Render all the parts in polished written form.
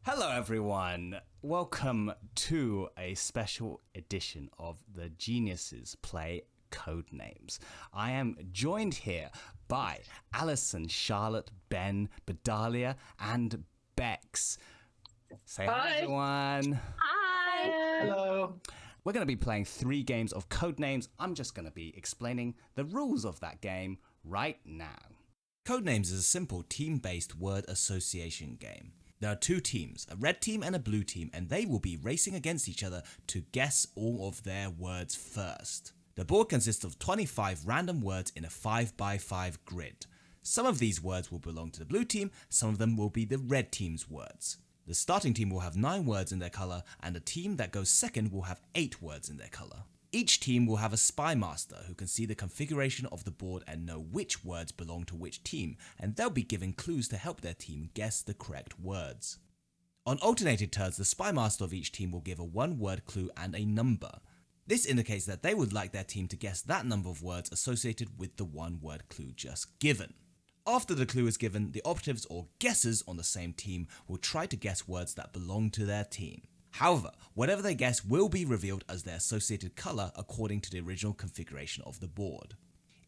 Hello, everyone. Welcome to a special edition of the Geniuses Play Codenames. I am joined here by Alison, Charlotte, Ben, Bedalia, and Bex. Say hi, everyone. Hi. Hello. We're going to be playing 3 games of Codenames. I'm just going to be explaining the rules of that game right now. Codenames is a simple team-based word association game. There are 2 teams, a red team and a blue team, and they will be racing against each other to guess all of their words first. The board consists of 25 random words in a 5x5 grid. Some of these words will belong to the blue team, some of them will be the red team's words. The starting team will have 9 words in their colour, and the team that goes second will have 8 words in their colour. Each team will have a spy master who can see the configuration of the board and know which words belong to which team, and they'll be given clues to help their team guess the correct words. On alternated turns, the spy master of each team will give a 1-word clue and a number. This indicates that they would like their team to guess that number of words associated with the 1-word clue just given. After the clue is given, the operatives or guessers on the same team will try to guess words that belong to their team. However, whatever they guess will be revealed as their associated colour according to the original configuration of the board.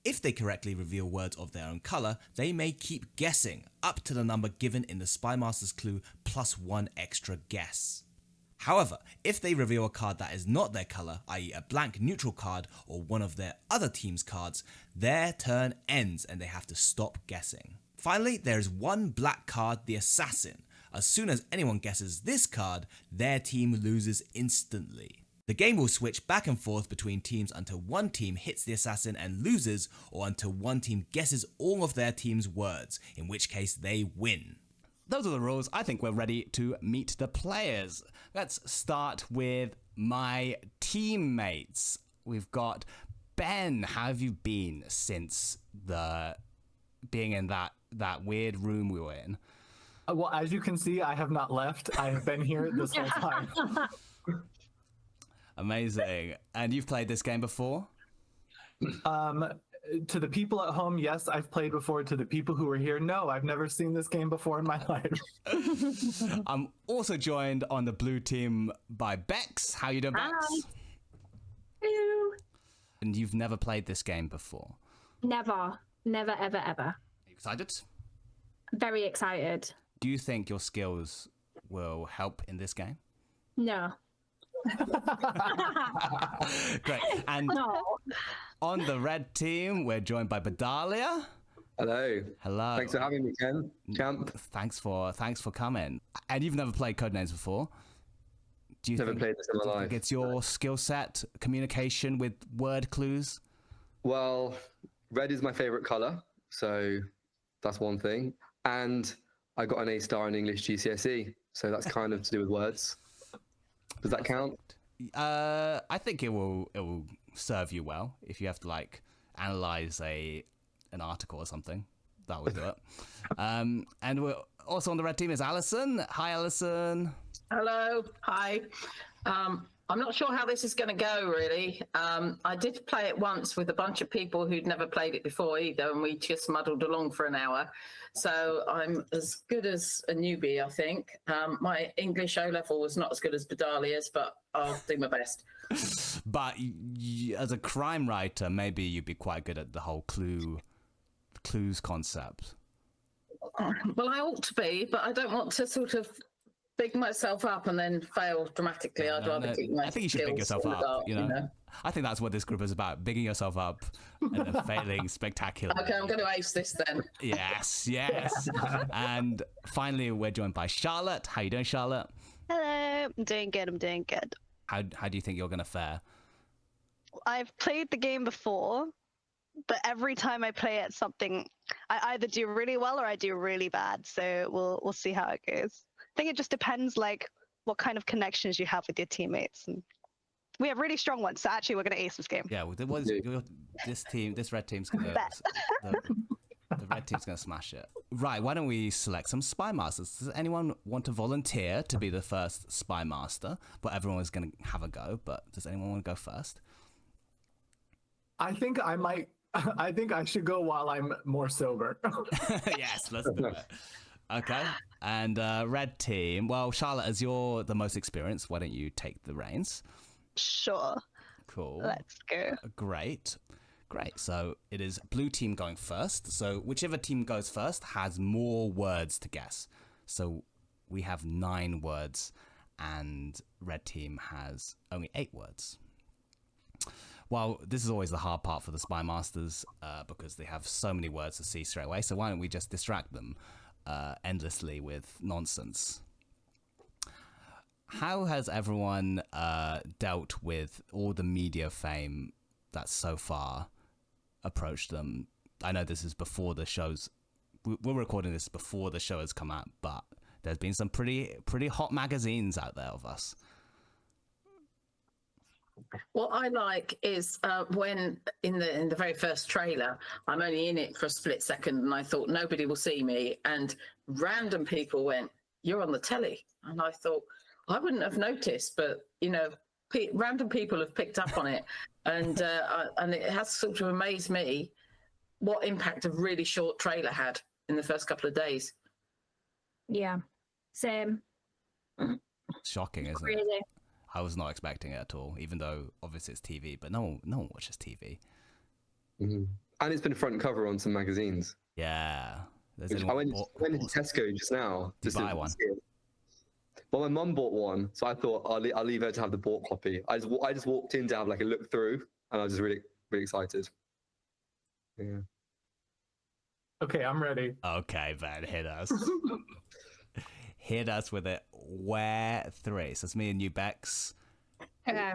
If they correctly reveal words of their own colour, they may keep guessing up to the number given in the Spy Master's clue plus 1 extra guess. However, if they reveal a card that is not their colour, i.e. a blank neutral card or one of their other team's cards, their turn ends and they have to stop guessing. Finally, there is 1 black card, the Assassin. As soon as anyone guesses this card, their team loses instantly. The game will switch back and forth between teams until one team hits the assassin and loses, or until one team guesses all of their team's words, in which case they win. Those are the rules. I think we're ready to meet the players. Let's start with my teammates. We've got Ben. How have you been since being in that weird room we were in? Well, as you can see, I have not left. I have been here this whole time. Amazing. And you've played this game before? To the people at home, yes, I've played before. To the people who are here, no, I've never seen this game before in my life. I'm also joined on the blue team by Bex. How you doing, Bex? Hi. Hello. And you've never played this game before? Never, ever. Are you excited? Very excited. Do you think your skills will help in this game? No. Great. And No. on the red team, we're joined by Bedalia. Hello. Hello. Thanks for having me, Ken. Champ. Thanks for coming. And you've never played Codenames before. Do you Never think, played this in my do you life. think it's your skill set, communication with word clues? Well, red is my favorite color, so that's one thing. And I got an A star in English GCSE, so that's kind of to do with words. Does that count? I think it will serve you well if you have to analyze an article or something. That would do it. And we're also on the red team is Alison. Hi, Alison. Hello, hi. I'm not sure how this is going to go, really. I did play it once with a bunch of people who'd never played it before either, and we just muddled along for an hour. So I'm as good as a newbie, I think. My English O-level was not as good as Bedalia's, but I'll do my best. But as a crime writer, maybe you'd be quite good at the whole clues concept. Well, I ought to be, but I don't want to sort of big myself up and then fail dramatically. I'd rather keep my I think you should big yourself skills in the up, dark, you know? I think that's what this group is about, bigging yourself up and then failing spectacularly. Okay, I'm going to ace this then. Yes. And finally, we're joined by Charlotte. How you doing, Charlotte? Hello, I'm doing good. How do you think you're going to fare? I've played the game before, but every time I play it, I either do really well or I do really bad. So we'll see how it goes. I think it just depends, what kind of connections you have with your teammates. And we have really strong ones, so actually we're going to ace this game. Yeah, this red team's going to... The red team's going to smash it. Right, why don't we select some spy masters? Does anyone want to volunteer to be the first spy master? But everyone is going to have a go, but does anyone want to go first? I think I should go while I'm more sober. Yes, let's do it. Okay. And red team, well, Charlotte, as you're the most experienced, why don't you take the reins? Sure. Cool. Let's go. Great. So it is blue team going first. So whichever team goes first has more words to guess. So we have 9 words and red team has only 8 words. Well, this is always the hard part for the Spy Masters because they have so many words to see straight away. So why don't we just distract them endlessly with nonsense? How has everyone dealt with all the media fame that so far approached them? I know this is before the show's... We're recording this before the show has come out, but there's been some pretty hot magazines out there of us. What I like is when in the very first trailer, I'm only in it for a split second, and I thought nobody will see me, and random people went, "You're on the telly," and I thought I wouldn't have noticed, but random people have picked up on it, and it has sort of amazed me what impact a really short trailer had in the first couple of days. Yeah, same. Shocking, isn't Crazy. it? I was not expecting it at all, even though obviously it's TV, but no one watches TV. Mm-hmm. And it's been front cover on some magazines. Yeah. I went into Tesco just now. Did you buy one? Well, my mum bought one, so I thought I'll leave her to have the bought copy. I just walked in to have like a look through, and I was just really, really excited. Yeah. Okay, I'm ready. Okay, Ben, hit us. Hit us with it. Where 3? So it's me and you, Bex. Okay.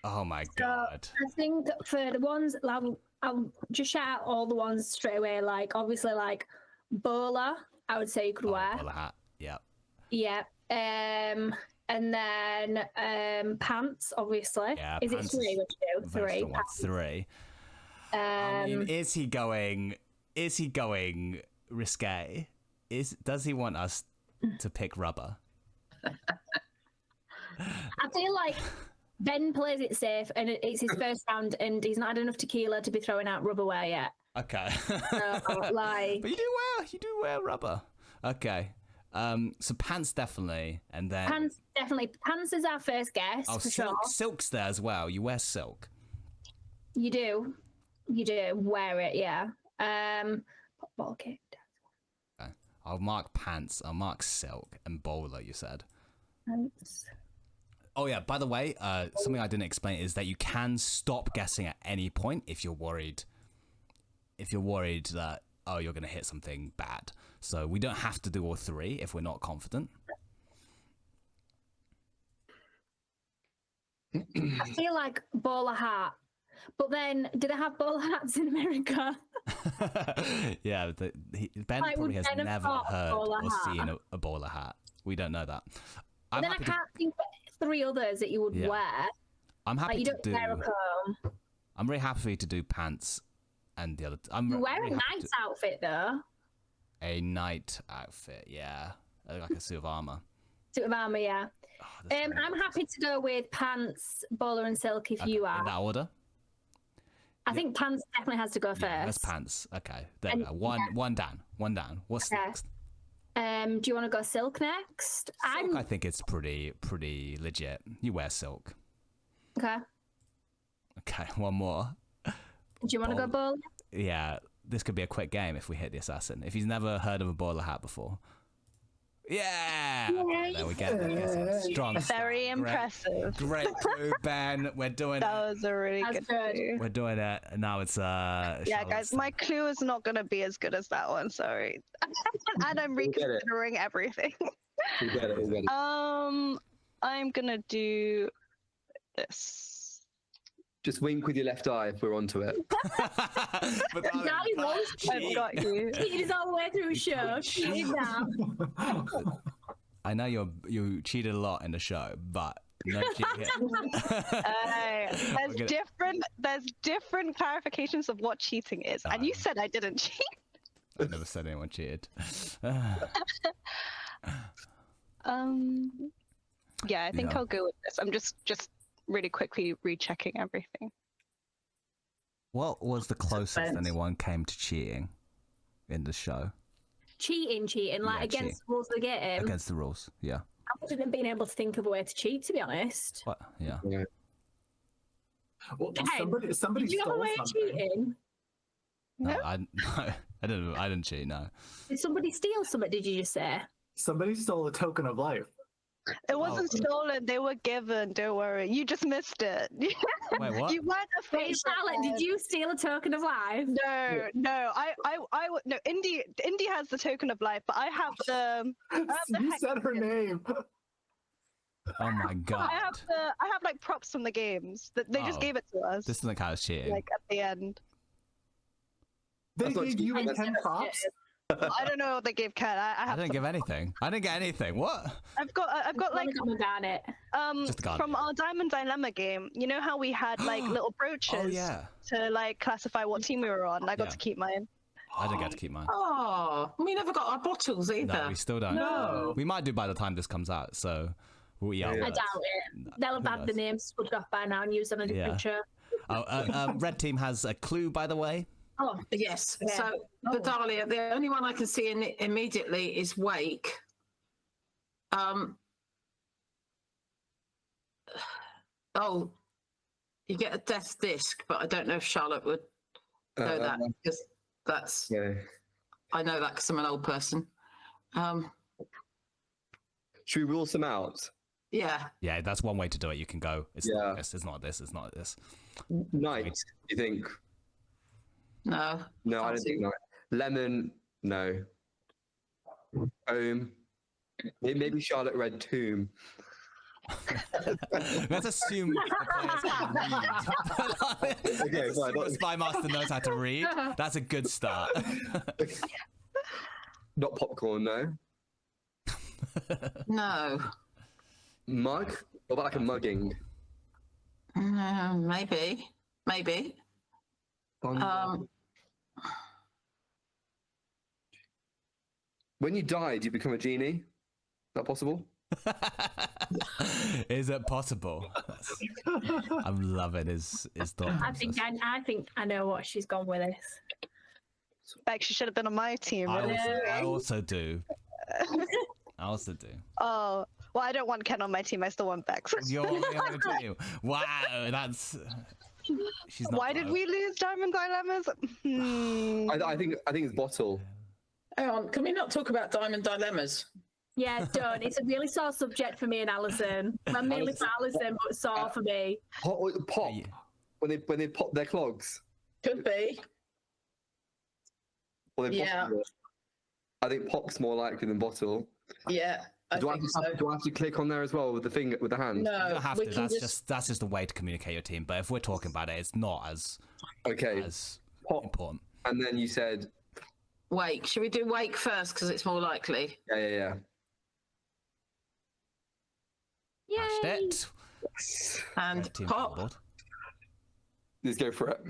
Oh my god. I think for the ones, I'll just shout out all the ones straight away. Like, obviously, like, bowler, I would say you could wear. Bowler hat, yeah. Yeah. And then pants, obviously. Yeah, is pants it 3? What you do? 3. One, 3. I mean, is he going risque? Does he want us to pick rubber? I feel like Ben plays it safe, and it's his first round, and he's not had enough tequila to be throwing out rubberware yet. Okay. So, like, but you do wear rubber. Okay. So pants definitely, and then pants definitely. Pants is our first guess for silk, sure. Silk's there as well. You wear silk. You do wear it, yeah. Okay. Okay. I'll mark pants. I'll mark silk and bowler. You said. Pants. Oh yeah. By the way, something I didn't explain is that you can stop guessing at any point if you're worried. If you're worried that you're going to hit something bad. So we don't have to do all 3 if we're not confident. I feel like bowler hat. But then, do they have bowler hats in America? Yeah, Ben Like, probably would has Ben have never got a heard bowler or hat? seen a bowler hat. We don't know that. But then I can't think of 3 others that you would wear. I'm happy Like, you to don't do. wear a comb. I'm really happy to do pants and the other. You wear really a happy nice outfit, though. a night outfit, yeah, like a suit of armor. Suit of armor, yeah. Oh, there's so many I'm happy to go with pants, bowler, and silk if you are. in that order. I think pants definitely has to go first. Yeah, that's pants. Okay, there we go. One down. What's Okay. next? Do you want to go silk next? Silk, I think it's pretty legit. You wear silk. Okay. Okay, one more. Do you want to go bowler? Yeah, this could be a quick game if we hit the assassin. If he's never heard of a bowler hat before. Yeah! Okay, there we go. Strong. Very impressive. Great clue, Ben. We're doing That it. was a really That's good good. clue. We're doing it. And now it's Yeah, guys, Charlotte's my clue is not going to be as good as that one. Sorry. And I'm We'll get it. reconsidering everything. We'll get it. I'm gonna do this. Just wink with your left eye if we're onto it. But darling, Darling, wants to. I've got you. Cheated all the way through the show. Cheated now. I know you cheated a lot in the show, but no cheating. There's different clarifications of what cheating is, and you said I didn't cheat. I never said anyone cheated. Yeah, I think Yeah. I'll go with this. I'm just really quickly rechecking everything. What was the closest Suspense. anyone came to cheating in the show? cheating, like Yeah, against the rules of the game, Against the rules, yeah. I wouldn't have been able to think of a way to cheat, to be honest. What? Yeah. Yeah. Well, Hey, somebody Did you have a stole way of something. cheating? No, I didn't cheat. No. Did somebody steal something? Did you just say? Somebody stole a token of life. It wasn't stolen. They were given. Don't worry. You just missed it. Wait, what? You weren't a Wait, favorite. Charlotte, did you steal a token of life? No. No. Indy has the token of life, but I have the. You said her name. Oh my god. I have like props from the games that they just Oh. gave it to us. This doesn't count as cheating. Like at the end. They That's not gave you cheating. 10 props? I don't know what they gave Ken. I I have. didn't give anything. I didn't get anything. What? I've got like Got my garnet. Just a garnet. from our Diamond Dilemma game. You know how we had like little brooches Oh yeah. to like classify what team we were on. I got Yeah. to keep mine. I didn't get to keep mine. Oh, we never got our bottles either. No, we still don't. No. We might do by the time this comes out. So, yeah. Yeah. I doubt it. They'll have had the names split off by now and used on a different show. Red team has a clue, by the way. Oh, Yes. Yeah. So, Vidalia, the only one I can see in immediately is Wake. Oh, you get a death disc, but I don't know if Charlotte would know that because that's. Yeah. I know that because I'm an old person. Should we rule some out? Yeah. Yeah, that's one way to do it. You can go. It's Yeah. not this. It's not this. It's not this. Night, you think? No. No, I don't think night. Lemon, no. Maybe Charlotte Red Tomb. Let's assume the players can read. Okay, fine. The Spy Master knows how to read. That's a good start. Not popcorn, no. No. Mug? What about like a mugging? Maybe. Maybe. When you die, do you become a genie? Is that possible? Is it possible? I'm loving his thought I think process. I think I know what she's gone with this. Like she should have been on my team. I Really. also do. I also do. Oh, well, I don't want Ken on my team. I still want Bex. You're on the team. Wow, that's. She's not Why did broke. we lose Diamond Dilemmas? I think it's bottle. Hang on. Can we not talk about Diamond Dilemmas? Yeah, don't. It's a really sore subject for me and Alison. Well, mainly for Alison, but sore for me. Pop. Yeah. When they pop their clogs. Could be. Or they Yeah. bottle it. I think pop's more likely than bottle. Yeah. I Do I, think have, so. do I have to click on there as well with the finger, with the hand? You No, don't have we to. can That's just a way to communicate your team. But if we're talking about it, it's not as Okay. Pop. important. And then you said, Wake. Should we do Wake first because it's more likely? yeah. Smashed Yay! it. And Red team's on Pop. board. Let's go for it.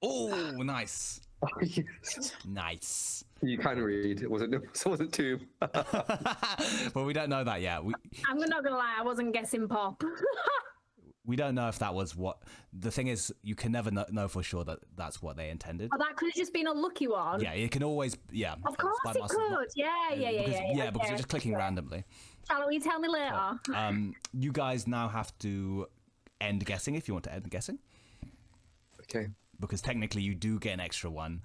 Oh, nice. Nice. You can read. It wasn't two. But we don't know that yet. I'm not gonna lie, I wasn't guessing pop. We don't know if that was what. The thing is, you can never know for sure that that's what they intended. Oh, that could have just been a lucky one. Yeah, it can always. Yeah. Of course Spy it Master's not- could. Yeah. because you're just clicking randomly. Charlotte, will you tell me later? You guys now have to end guessing if you want to end guessing, Okay. because technically you do get an extra one,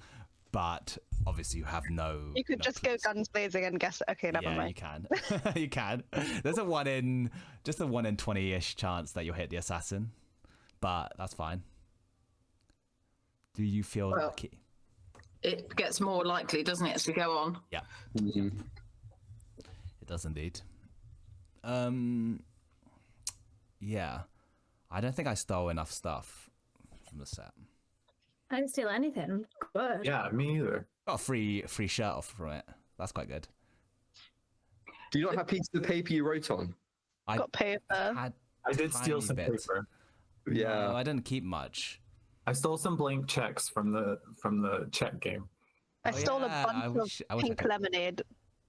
but obviously you have no. You could no just go clues. guns blazing and guess. Okay, never Yeah, mind. you can. You can. There's a 1 in 20-ish chance that you'll hit the assassin, but that's fine. Do you feel Well- lucky? It gets more likely, doesn't it, as we go on? Yeah, Mhm. it does indeed. Yeah, I don't think I stole enough stuff from the set. I didn't steal anything. Good. Yeah, me either. Got a free shirt off from it. That's quite good. Do you not have pieces of paper you wrote on? I Got paper. had I did steal tiny some bits. paper. Yeah. No, I didn't keep much. I stole some blank checks from the check game. I Oh, stole yeah, a bunch I wish I of pink could- lemonade,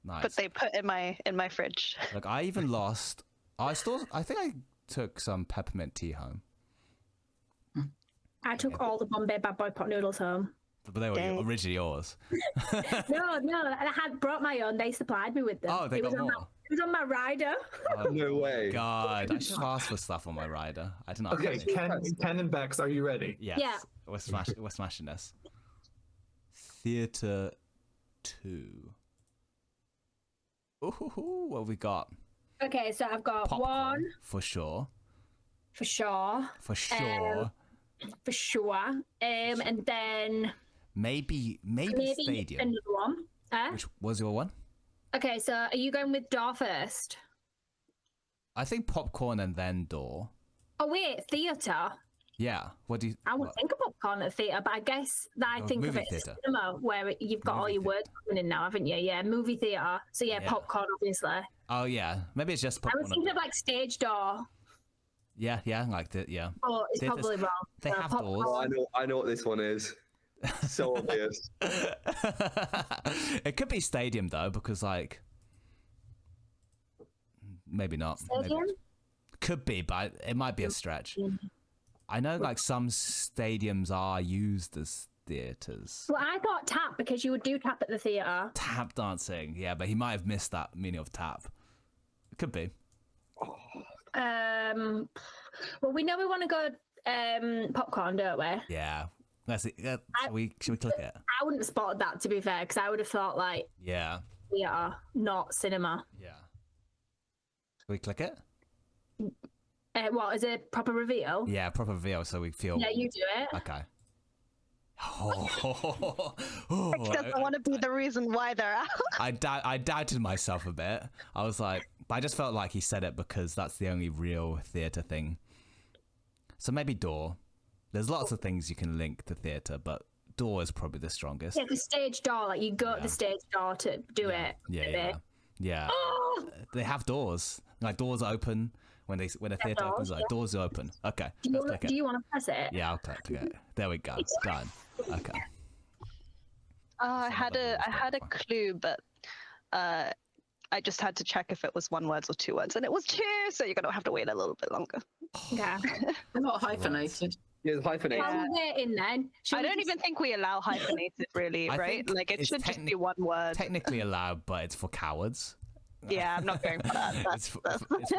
Nice. but they put in my fridge. Look, I even lost. I think I took some peppermint tea home. I took all the Bombay Bad Boy pot noodles home. But they were Dang. originally yours. No, I had brought my own. They supplied me with them. Oh, they it got was on more. it was on my rider. Oh, No way. God, I should have asked for stuff on my rider. I didn't ask. Okay, for any. Ken and Bex, are you ready? Yes. Yeah. We're smashing this. Theatre 2. Ooh, what have we got? Okay, so I've got Popcorn, one for sure. for sure. For sure. For sure. And then maybe Stadium. another one. Which was your one? Okay, so are you going with door first? I think popcorn and then door. Oh wait, theatre. Yeah. What do you? I would what- think of popcorn at theatre, but I guess that I Oh, think of movie it as theatre. cinema, where you've got all Movie your words coming in now, haven't you? Yeah, movie theatre. So yeah, Yeah. popcorn, obviously. Oh yeah. Maybe it's just I popcorn. was thinking of like stage door, Yeah, like that. Yeah. but it's Theatres- probably wrong. they So have popcorn. doors. Oh, I know what this one is. So obvious. It could be Stadium though, because like maybe not. Maybe- Stadium? Could be, but it might be a stretch. I know like some stadiums are used as theatres. Well, I thought tap because you would do tap at the theatre. Tap dancing, yeah, but he might have missed that meaning of tap. It could be. Well, we know we want to go popcorn, don't we? Yeah. Let's see. Should we click it? I wouldn't have spotted that, to be fair, because I would have thought like Yeah. theatre, not cinema. Yeah. Should we click it? What, is it proper reveal? Yeah, proper reveal so we feel. Yeah, you do it. Okay. Oh, Bex doesn't want to be the reason why they're out. I doubted myself a bit. I was like, but I just felt like he said it because that's the only real theatre thing. So maybe door. There's lots of things you can link to theatre, but door is probably the strongest. Yeah, the stage door, like you go to Yeah. the stage door to do it. Yeah, maybe. yeah. Oh! They have doors. Like doors open when a theatre doors, opens. Like doors are open. Okay, Do let's click it. you want to press it? Yeah, I'll click it. There we go. Done. Okay. I had other a rules, clue, but I just had to check if it was one word or two words, and it was two, so you're gonna have to wait a little bit longer. Okay. They're not hyphenated. Yeah, it's hyphenated. While we're waiting then, should I we don't just- even think we allow hyphenated, really, I right? think Like it it's should just be one word. Technically allowed, but it's for cowards. Yeah, I'm not going for that. It's for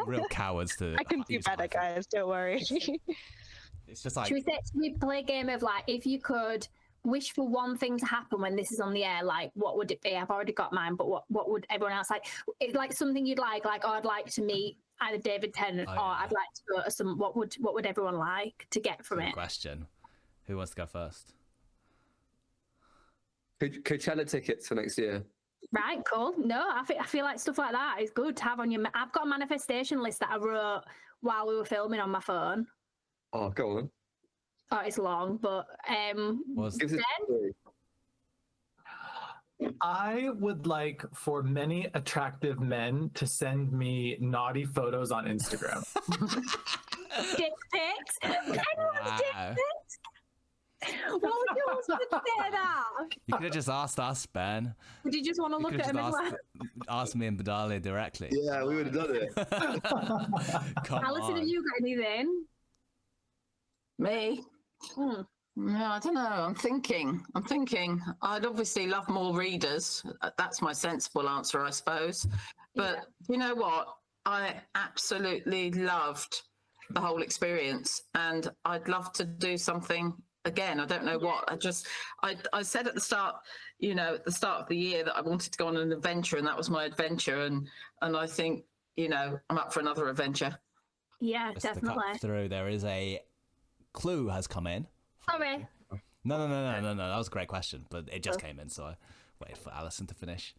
real cowards to. I can do use better, hyphen. guys. Don't worry. It's just like should we play a game of like, if you could wish for one thing to happen when this is on the air, like what would it be? I've already got mine, but what would everyone else like? It's like something you'd like oh, I'd like to meet either David Tennant Oh, or yeah. I'd like to go to some. What would everyone like to get from good it? question. Who wants to go first? Coachella tickets for next year. Right, cool. No, I feel like stuff like that is good to have on your. I've got a manifestation list that I wrote while we were filming on my phone. Oh, go on. Oh, it's long, but Was Give us a story. I would like for many attractive men to send me naughty photos on Instagram. dick pics. Anyone's dick wow. pics. What would you want to say that? You could have just asked us, Ben. Would you just want to You look could at have him and just like, asked me and Badali directly. Yeah, we would have done it. Come Alison, on. have you got anything? Me? Hmm. No, I don't know. I'm thinking. I'd obviously love more readers. That's my sensible answer, I suppose. But you know what? I absolutely loved the whole experience, and I'd love to do something again. I don't know what. I said at the start, at the start of the year that I wanted to go on an adventure, and that was my adventure. And I think, I'm up for another adventure. Yeah, Just to definitely. cut through, there is a clue has come in. Sorry. No. That was a great question, but it just came in, so I waited for Alison to finish.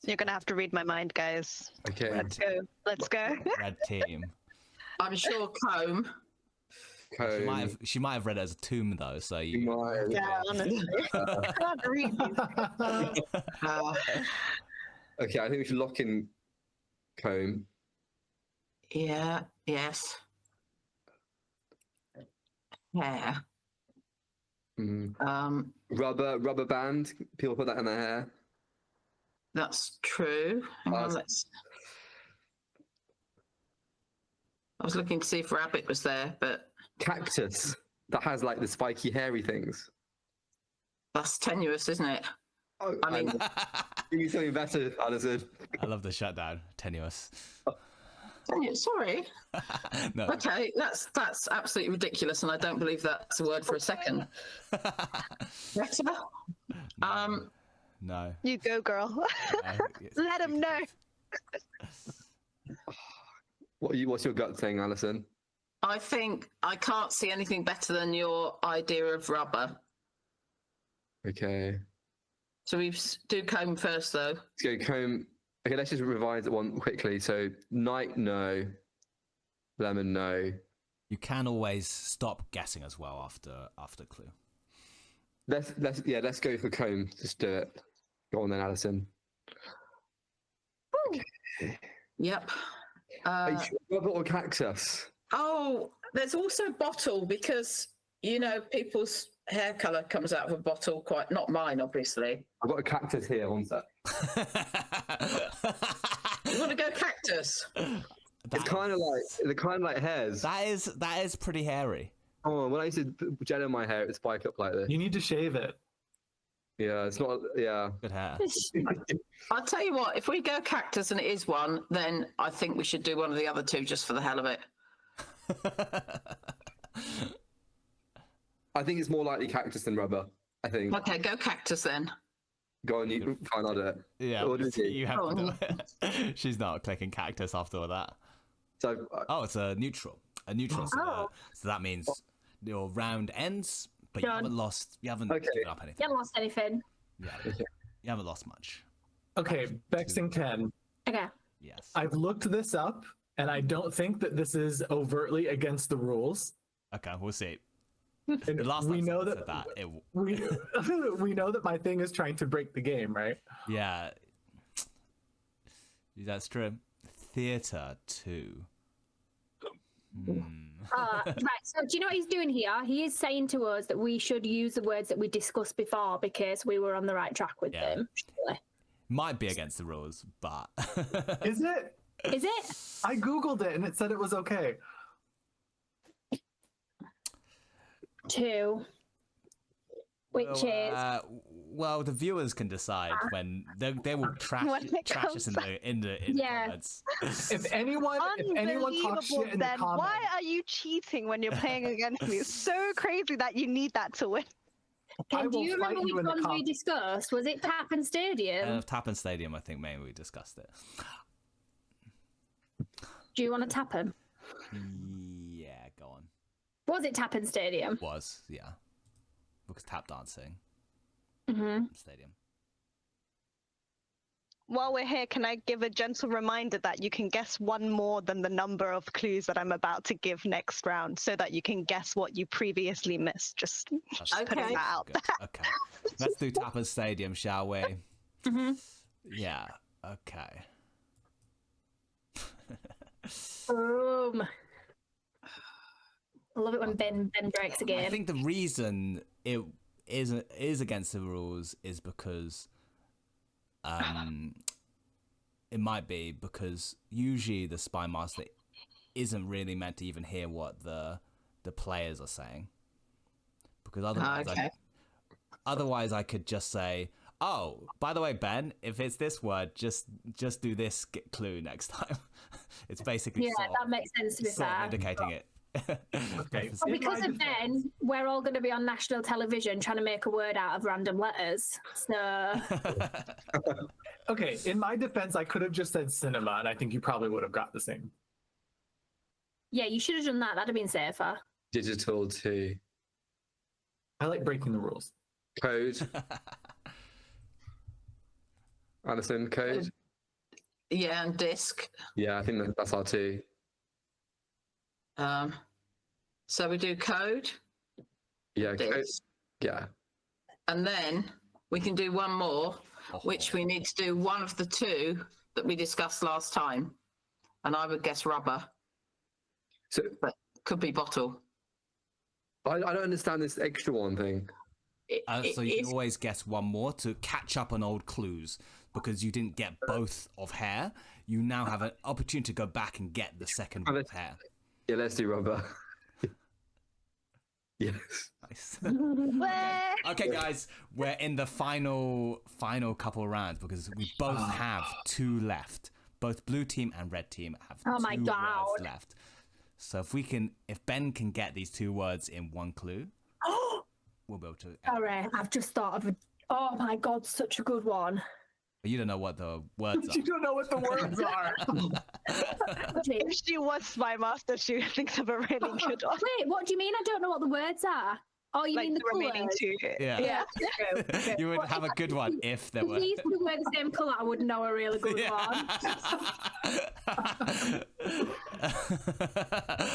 You're gonna have to read my mind, guys. Okay. Let's go. Red team. I'm sure comb. She might have read it as a tomb though, so You you. might. Yeah, honestly. I can't read these. Okay, I think we should lock in comb. Yeah. Yes. Hair. Rubber band. People put that in their hair. That's true. Hang on, I was looking to see if rabbit was there, but Cactus. that has like the spiky, hairy things? That's tenuous, isn't it? Oh, I mean, give me something better, Alison. I love the shutdown. Tenuous. tenuous. Sorry. No. Okay, that's absolutely ridiculous, and I don't believe that's a word for a second. Better? No. You go, girl. Let him know. What's your gut saying, Alison? I think I can't see anything better than your idea of rubber. Okay. So we do comb first, though. Let's go comb. Okay, let's just revise it one quickly. So night, no. Lemon, no. You can always stop guessing as well after clue. Let's go for comb. Just do it. Go on then, Alison. Yep. Are you sure rubber or cactus? Oh, there's also bottle because, you know, people's hair colour comes out of a bottle quite, not mine, obviously. I've got a cactus here. One sec. You want to go cactus? It's kind of like hairs. That is pretty hairy. Oh, when I used to put gel in my hair, it would spike up like this. You need to shave it. Yeah, it's not. Yeah. Good hair. I'll tell you what, if we go cactus and it is one, then I think we should do one of the other two just for the hell of it. I think it's more likely cactus than rubber. I think. Okay, go cactus then. Go on, you fine. I'll do it. Yeah, What is it? you have to do it. She's not clicking cactus after all that. So Oh, it's a neutral. A neutral. So that means your round ends, but you Done. haven't lost. You haven't Okay. given up anything. You haven't lost anything. Yeah, you haven't lost much. Okay, Bexing 10. Okay. Yes. I've looked this up, and I don't think that this is overtly against the rules. Okay, we'll see. And The last we time know someone that, said that, we know that my thing is trying to break the game, right? yeah, that's true. Theatre 2. Right. So do you know what he's doing here? He is saying to us that we should use the words that we discussed before because we were on the right track with Yeah. them. Surely. Might be against the rules, but Is it? Is it? I Googled it, and it said it was okay. 2. Which is well, the viewers can decide when they will trash When it trash us comes in the Yeah. comments. If anyone talks Unbelievable, shit in the then. comments, Why are you cheating when you're playing against me? It's so crazy that you need that to win. I do will you fight remember you which in the ones we comments. discussed? Was it Tap and Stadium? Tappan Stadium, I think maybe we discussed it. Do you want to tap him? Yeah, go on. Was it Tap and Stadium? Was yeah, because tap dancing Mm-hmm. stadium. While we're here, can I give a gentle reminder that you can guess one more than the number of clues that I'm about to give next round so that you can guess what you previously missed? Just That's putting Okay. that out good. Okay, let's do Tappan Stadium, shall we? Mm-hmm. Yeah. Okay. Boom. I love it when Ben breaks I again. think the reason it is against the rules is because it might be because usually the spy master isn't really meant to even hear what the players are saying, because otherwise I could just say, oh, by the way, Ben, if it's this word, just do this clue next time. It's basically Yeah, that makes sense to be sort of fair. indicating it. Okay. Well, because of Ben, we're all going to be on national television trying to make a word out of random letters. So, Okay, in my defense, I could have just said cinema, and I think you probably would have got the same. yeah, you should have done that. That'd have been safer. digital to I like breaking the rules. code. Alison, code. Yeah, and disc. Yeah, I think that's our two. So we do code, Yeah, code. disc, Yeah. and then we can do one more, which we need to do one of the two that we discussed last time. And I would guess rubber, So but could be bottle. I don't understand this extra one thing. So you can always guess one more to catch up on old clues, because you didn't get both of hair. You now have an opportunity to go back and get the second one of hair. Yeah, let's do rubber. Yes. Nice. Where? Okay, guys, we're in the final couple rounds because we both have 2 left. Both blue team and red team have Oh 2 my words God. left. So if Ben can get these 2 words in 1 clue, we'll be able to. Sorry, I've just thought of a. Oh my God, such a good one. But you don't know what the words You are. don't know what the words are. If she was my master, she thinks of a really good one. Wait, what do you mean? I don't know what the words are. Oh, you Like mean the the remaining colours? 2. Yeah. Yeah, true, true. You would have a good one if there If were. these two were the same colour, I would know a really good Yeah. one.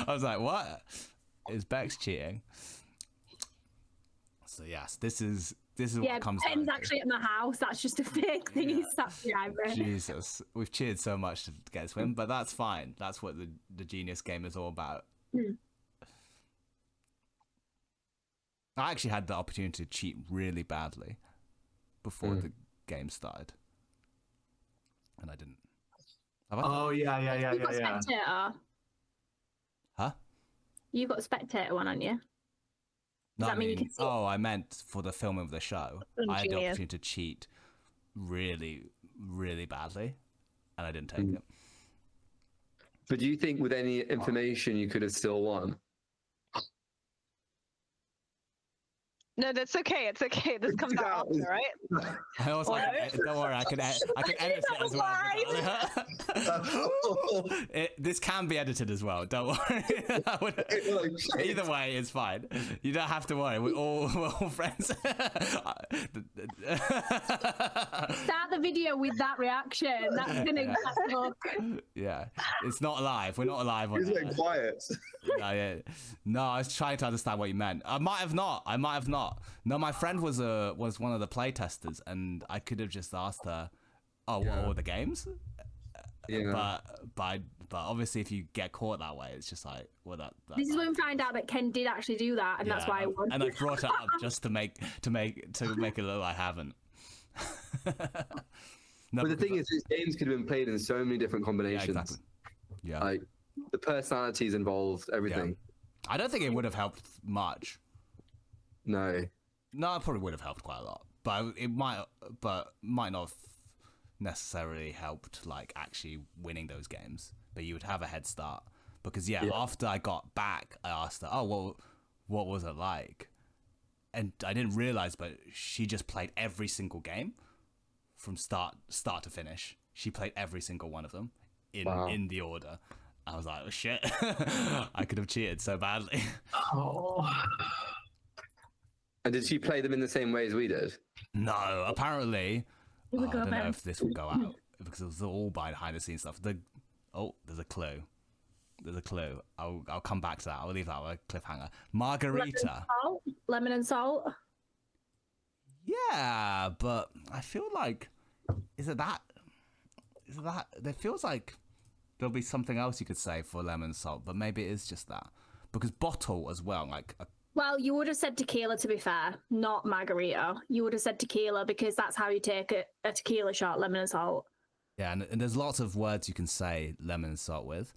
I was like, what? Is Bex cheating? So yes, this is Yeah, what comes down Ben's to. actually at my house. That's just a fake thing. He's sat behind me. Jesus, we've cheered so much to get this win, but that's fine. That's what the Genius game is all about. Hmm. I actually had the opportunity to cheat really badly before the game started, and I didn't. Have I? Oh yeah. You've got spectator. Huh? You've got a spectator one, haven't you? No, that mean you can see it? Oh, I meant for the filming of the show. I had the Genius. opportunity to cheat really, really badly, and I didn't take it. But do you think with any information you could have still won? No, that's okay. It's okay. This comes out after, right? I also don't worry, I can edit it as well. This can be edited as well. Don't worry. Either way, it's fine. You don't have to worry. We're all friends. Start the video with that reaction. That's an exact look. Yeah, it's not live. We're not live on He's it. like quiet. Yeah. No, I was trying to understand what you meant. I might have not. No, my friend was one of the play testers, and I could have just asked her, "Oh, what are all the games?" Yeah. But obviously, if you get caught that way, it's just like, well, This is when we find out that Ken did actually do that, and that's why I won. And I brought it up just to make it look like I haven't. No, But the thing is, these games could have been played in so many different yeah, combinations. exactly. Yeah. Like the personalities involved, everything. I don't think it would have helped much. No. No, it probably would have helped quite a lot, but it might not have necessarily helped like actually winning those games. But you would have a head start because after I got back, I asked her, "Oh, well, what was it like?" And I didn't realize, but she just played every single game from start to finish. She played every single one of them in the order. I was like, oh shit, I could have cheated so badly. Oh. And did she play them in the same way as we did? No, apparently. Here we I go, don't know Ben. if this will go out because it was all behind the scenes stuff. There's a clue. There's a clue. I'll come back to that. I'll leave that with a cliffhanger. Margarita. Lemon and salt. Yeah, but I feel like is it that? It feels like there'll be something else you could say for lemon and salt, but maybe it is just that because bottle as well. Like Well, you would have said tequila, to be fair, not margarita. You would have said tequila because that's how you take a tequila shot, lemon and salt. yeah, and there's lots of words you can say lemon and salt with.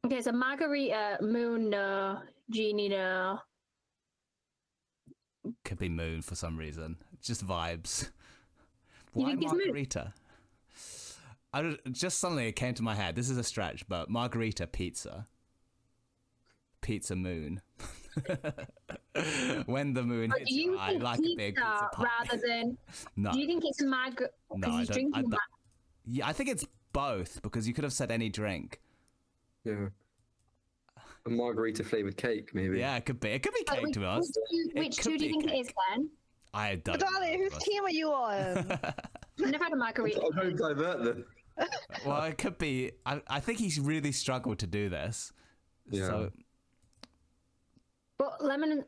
Okay, so margarita, moon, no. Genie, no. Could be moon for some reason. Just vibes. You Why think it's moon? margarita? Just suddenly it came to my head. This is a stretch, but margarita pizza. Pizza moon. When the moon But hits do you your eye, think like a big pizza pie. rather than... No, Do you think it's a no, I don't. Yeah, I think it's both because you could have said any drink. Yeah. A margarita flavored cake, maybe. Yeah, it could be. It could be cake, to be honest. Which could two do you be think it is, cake. then? I don't. Darling, know. whose team are you on? I've never had a margarita. I'm trying to divert them. Well, it could be. I think he's really struggled to do this. Yeah. So But lemon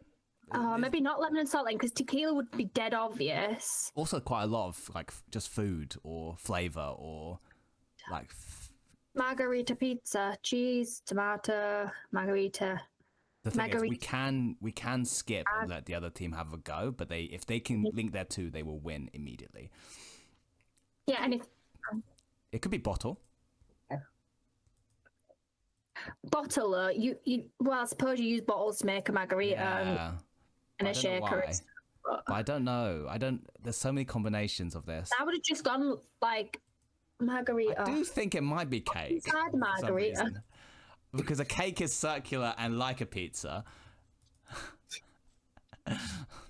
and... maybe not lemon and salt, then, because tequila would be dead obvious. also quite a lot of like just food or flavor or like Margarita pizza, cheese, tomato, margarita. the thing is Margarita. we can skip and let the other team have a go, but if they can link their two, they will win immediately. Yeah, and if... It could be bottle. Bottler, well, I suppose you use bottles to make a margarita Yeah. and I a don't know shaker. why. But I don't know. There's so many combinations of this. I would have just gone like margarita. I do think it might be cake. Inside for some margarita. reason. Because a cake is circular and like a pizza.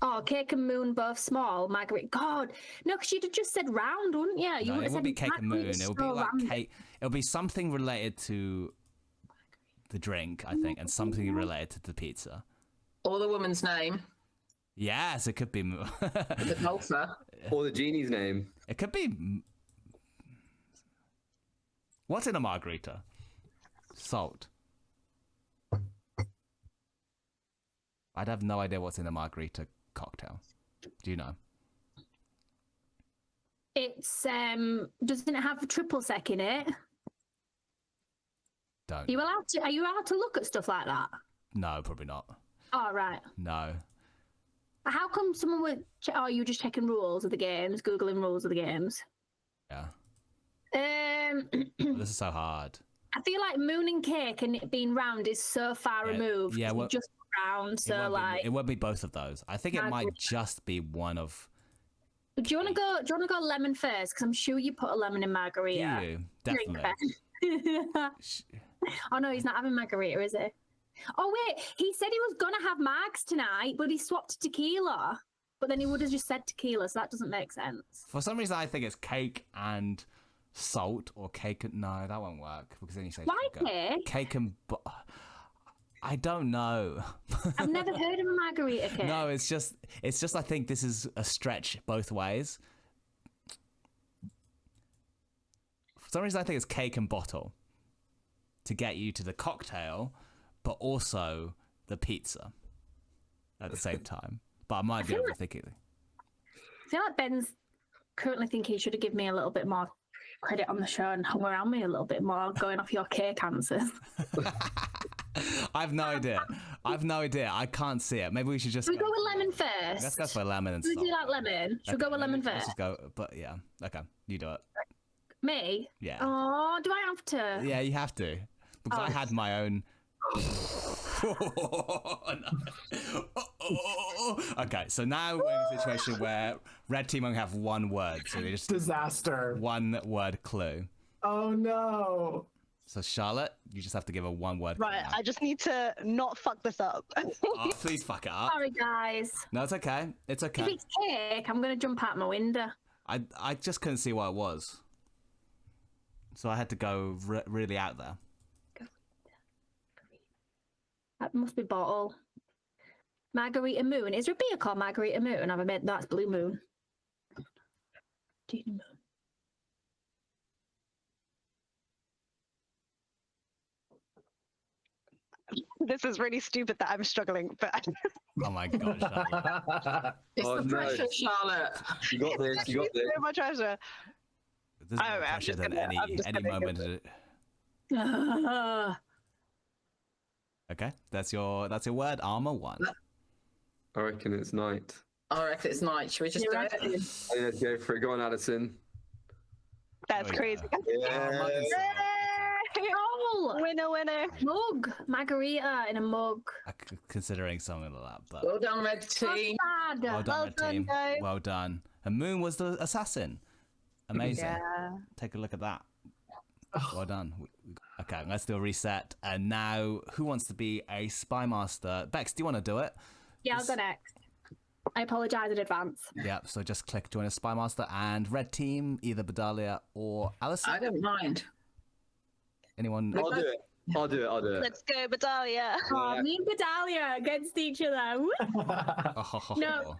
Oh, cake and moon both small. Margarita. God, no, because you'd have just said round, wouldn't you? You No, would it have would said be cake and moon. margarita's It would so be like random. cake. It'll be something related to the drink, I think, and something related to the pizza. Or the woman's name, Yes, it could be. the golfer. Or the genie's name. It could be. What's in a margarita? Salt. I'd have no idea what's in a margarita cocktail. Do you know? It's doesn't it have a triple sec in it? Don't. Are you allowed to look at stuff like that? No, probably not. Oh right. No. How come someone would? Oh, you were just checking rules of the games, googling rules of the games. Yeah. Oh, This is so hard. I feel like moon and cake and it being round is so far Yeah, removed. yeah, 'cause well, you just round. So It won't be both of those. I think it might Margarita. just be one of. do you want to go? Do you want to go lemon first? Because I'm sure you put a lemon in margarita. You Drink definitely. then. Sh- Oh no, he's not having margarita, is he? Oh wait, he said he was gonna have margs tonight, but he swapped to tequila. But then he would have just said tequila, so that doesn't make sense. For some reason, I think it's cake and salt, or cake and no, that won't work because then you say Why sugar. cake? Cake and. I don't know. I've never heard of a margarita cake. No, it's just I think this is a stretch both ways. For some reason I think it's cake and bottle to get you to the cocktail, but also the pizza at the same time. But I might be feel like- overthinking it. I feel like Ben's currently thinking he should have given me a little bit more credit on the show and hung around me a little bit more, going off your cake answers. I have no idea. I can't see it. Maybe we should just Should we go with lemon first? Let's go for lemon and Should salt. we do like lemon? Should we go with lemon Let's first? just go, but yeah. Okay, you do it. Me? Yeah. Oh, do I have to? Yeah, you have to. Because I Oh. had my own. Oh, no. Okay, so now we're in a situation where red team only have one word, so they just Disaster. one word clue. Oh no. So Charlotte, you just have to give a one word. Right, clue now. I just need to not fuck this up. Oh, please fuck it up. Sorry, guys. No, it's okay. It's If okay. it's cake, I'm going to jump out my window. I just couldn't see what it was, so I had to go really out there. That must be bottle. Margarita Moon. Is there a beer called Margarita Moon? I've admit that's Blue Moon. Moon. This is really stupid that I'm struggling, but Oh my god, Charlotte. It's Oh, the no. pressure, Charlotte. You got this. You got this. so much treasure. There's more I'm pressure just than gonna- I'm just any gonna go moment. Ah. Okay, that's your word. Armor one. I reckon it's night. I reckon it's night. Should we just You do reckon? it? Oh, let's go for it. Go on, Addison. That's Oh, yeah. crazy. Yeah. Oh, Winner, winner. mug. Margarita in a mug. Considering something like that, but Well done, red team. Sad. well done, Well red done, team. guys. Well done. And Moon was the assassin. Amazing. Yeah. Take a look at that. Well done. Okay, let's do a reset. And now, who wants to be a spy master? Bex, do you want to do it? Yeah, I'll go next. I apologise in advance. Yep. So just click join as spy master, and red team, either Bedalia or Alison. I don't mind. Anyone? I'll do it. I'll do it. I'll do it. Let's go, Bedalia. Oh, me and Bedalia against each other. Woo! No.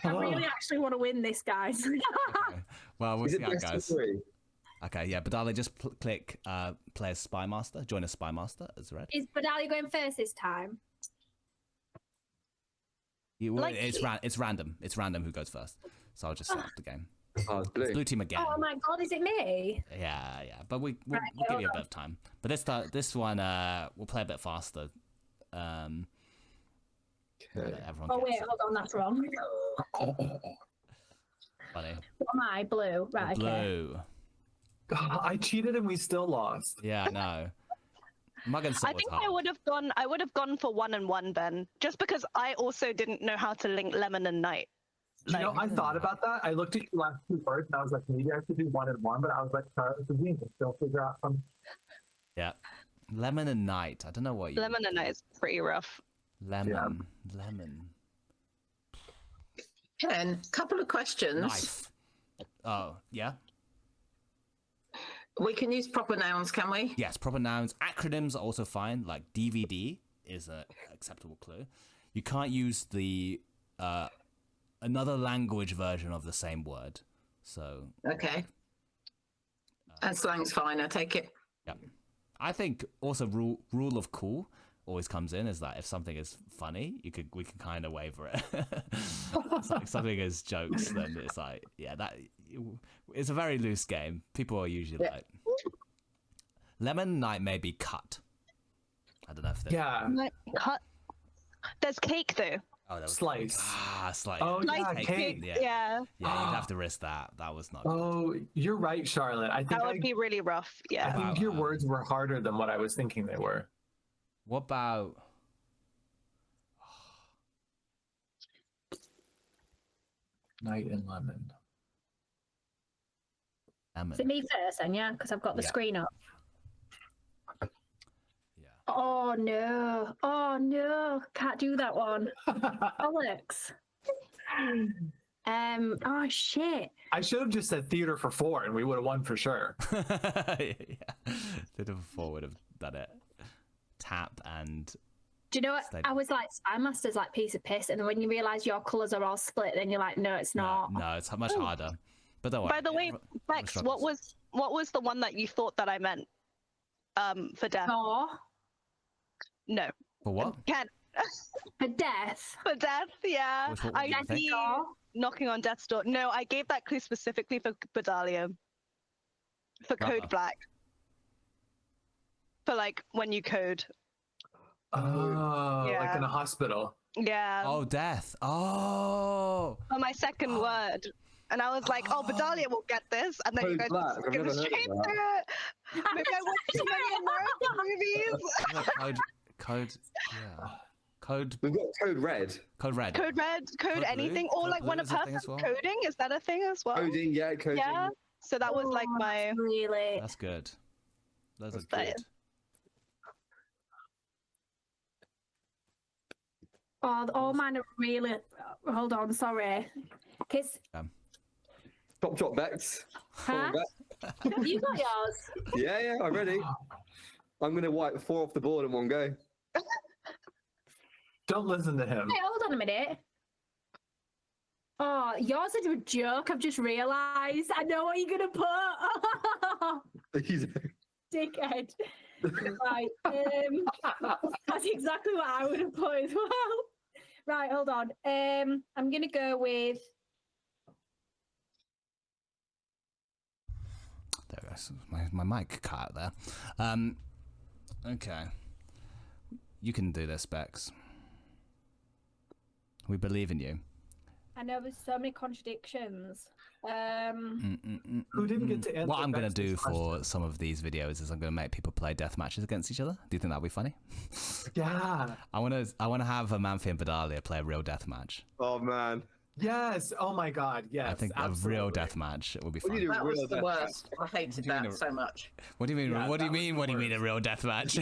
I really actually want to win this, guys. Okay. Well, we'll Is see it how it best of goes. three? Okay, yeah, Bedalia, just click play as spy master, join as spy master as red. Is Bedalia going first this time? Like- It's random. It's random who goes first. So I'll just start the game. Oh, it's blue. Blue team again. Oh my god, is it me? Yeah. But we'll Right, give you a hold bit of time. But this one we'll play a bit faster. Okay. Everyone Oh gets wait, it. hold on, that's wrong. Funny. What am I? Blue. Right, okay. Blue. I cheated and we still lost. Yeah, I know. Mug and I salt was think hard. I would have gone for 1 and 1 then, just because I also didn't know how to link lemon and night. You know, I thought about that. I looked at you last two first, and I was like, maybe I should do 1 and 1, but I was like, Charlotte's a genius. They'll figure out some. Yeah. Lemon and night. I don't know what you. Lemon and night is pretty rough. Lemon. Lemon. Ken, couple of questions. Knife. Oh, yeah. We can use proper nouns, can we? Yes, proper nouns. Acronyms are also fine. Like DVD is an acceptable clue. You can't use the another language version of the same word. So. Okay. And slang's fine, I take it. Yeah. I think also rule of cool always comes in is that if something is funny, we can kind of waver it. It's like something is jokes, then it's like it's a very loose game. People are usually like lemon night may be cut. I don't know if Cut. There's cake though. Oh, that was Slice. slice. Oh, yeah, Slice cake. Yeah. You'd have to risk that. That was not. Oh, you're right, Charlotte. I think That would be really rough. I Yeah. think your words were harder than what I was thinking they were. What about? Night and lemon. Lemon. Is it me first then, yeah? Because I've got the Yeah. screen up. Yeah. Oh no. Oh no. Can't do that one. Alex. Oh shit. I should have just said theater for 4 and we would have won for sure. Yeah. Theater before would have done it. Tap and Do you know what? Stayed- I was like, Spy Master's like piece of piss, and then when you realise your colours are all split, then you're like, no, it's not. no, it's much harder. But don't worry. By the way, Bex, what was the one that you thought that I meant? For death. No. No. For what? Ken. For death. For death, yeah. Which one I did you think? see knocking on death's door. No, I gave that clue specifically for Bedalia. For Code Uh-oh. Black. For like when you code. Oh, like Yeah. in a hospital. Yeah. Oh, death. Oh. For my second word. And I was like, oh, Bedalia will get this. And then you Code guys Black, just I've go never heard straight of that. through it. Maybe I watched too many American movies. Code. Yeah. Code. We've got code red. Code red. Code red, code Code anything, blue? or Code like when blue a is a thing person's as well? coding, is that a thing as well? Coding, yeah, coding. Yeah. So that was like Oh, my. that's really. That's good. Those are What's that? good. Oh, all mine are really. Hold on, sorry. Kiss. Top drop Bex. Come Huh? on, Bex. You got yours. Yeah, I'm ready. I'm going to wipe 4 off the board in one go. Don't listen to him. Hey, hold on a minute. Oh, yours is a joke. I've just realised. I know what you're gonna put. Dickhead. Right. That's exactly what I would have put as well. Right, hold on. I'm gonna go with. There we go. My mic cut out there. Okay. You can do this, Bex. We believe in you. I know there's so many contradictions. Who didn't get to answer What I'm going to Bex's do for question? some of these videos is I'm going to make people play death matches against each other. Do you think that'd be funny? Yeah. I want to have Amanfi and Bedalia play a real death match. Oh, man. Yes. Oh my God. Yes. I think absolutely. a real death match would be What do fun. you do? That was Real the death worst. I hated do you mean that a- so much. What do you mean? Yeah, what do you that was mean? the What do you mean a worst. real death match?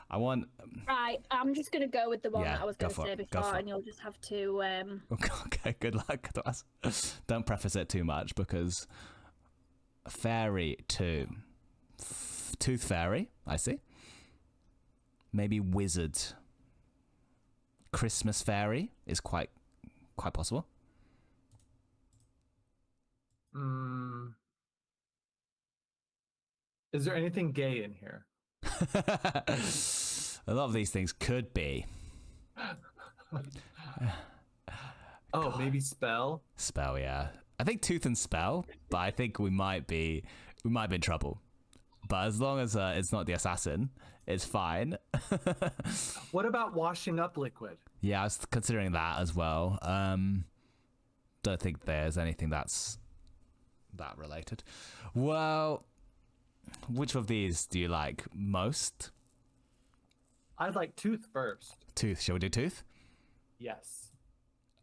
I want. Right, I'm just gonna go with the one Yeah, that I was go gonna for say it, go before, for it. and you'll just have to. Okay, good luck. Don't preface it too much because fairy 2, tooth fairy. I see. Maybe wizard. Christmas fairy is quite possible. Is there anything gay in here? A lot of these things could be Oh, maybe spell. spell. Yeah, I think tooth and spell, but I think we might be in trouble. But as long as it's not the assassin, it's fine. What about washing up liquid? Yeah, I was considering that as well. Don't think there's anything that's that related. Well, Which of these do you like most? I'd like tooth first. Tooth. Shall we do tooth? Yes.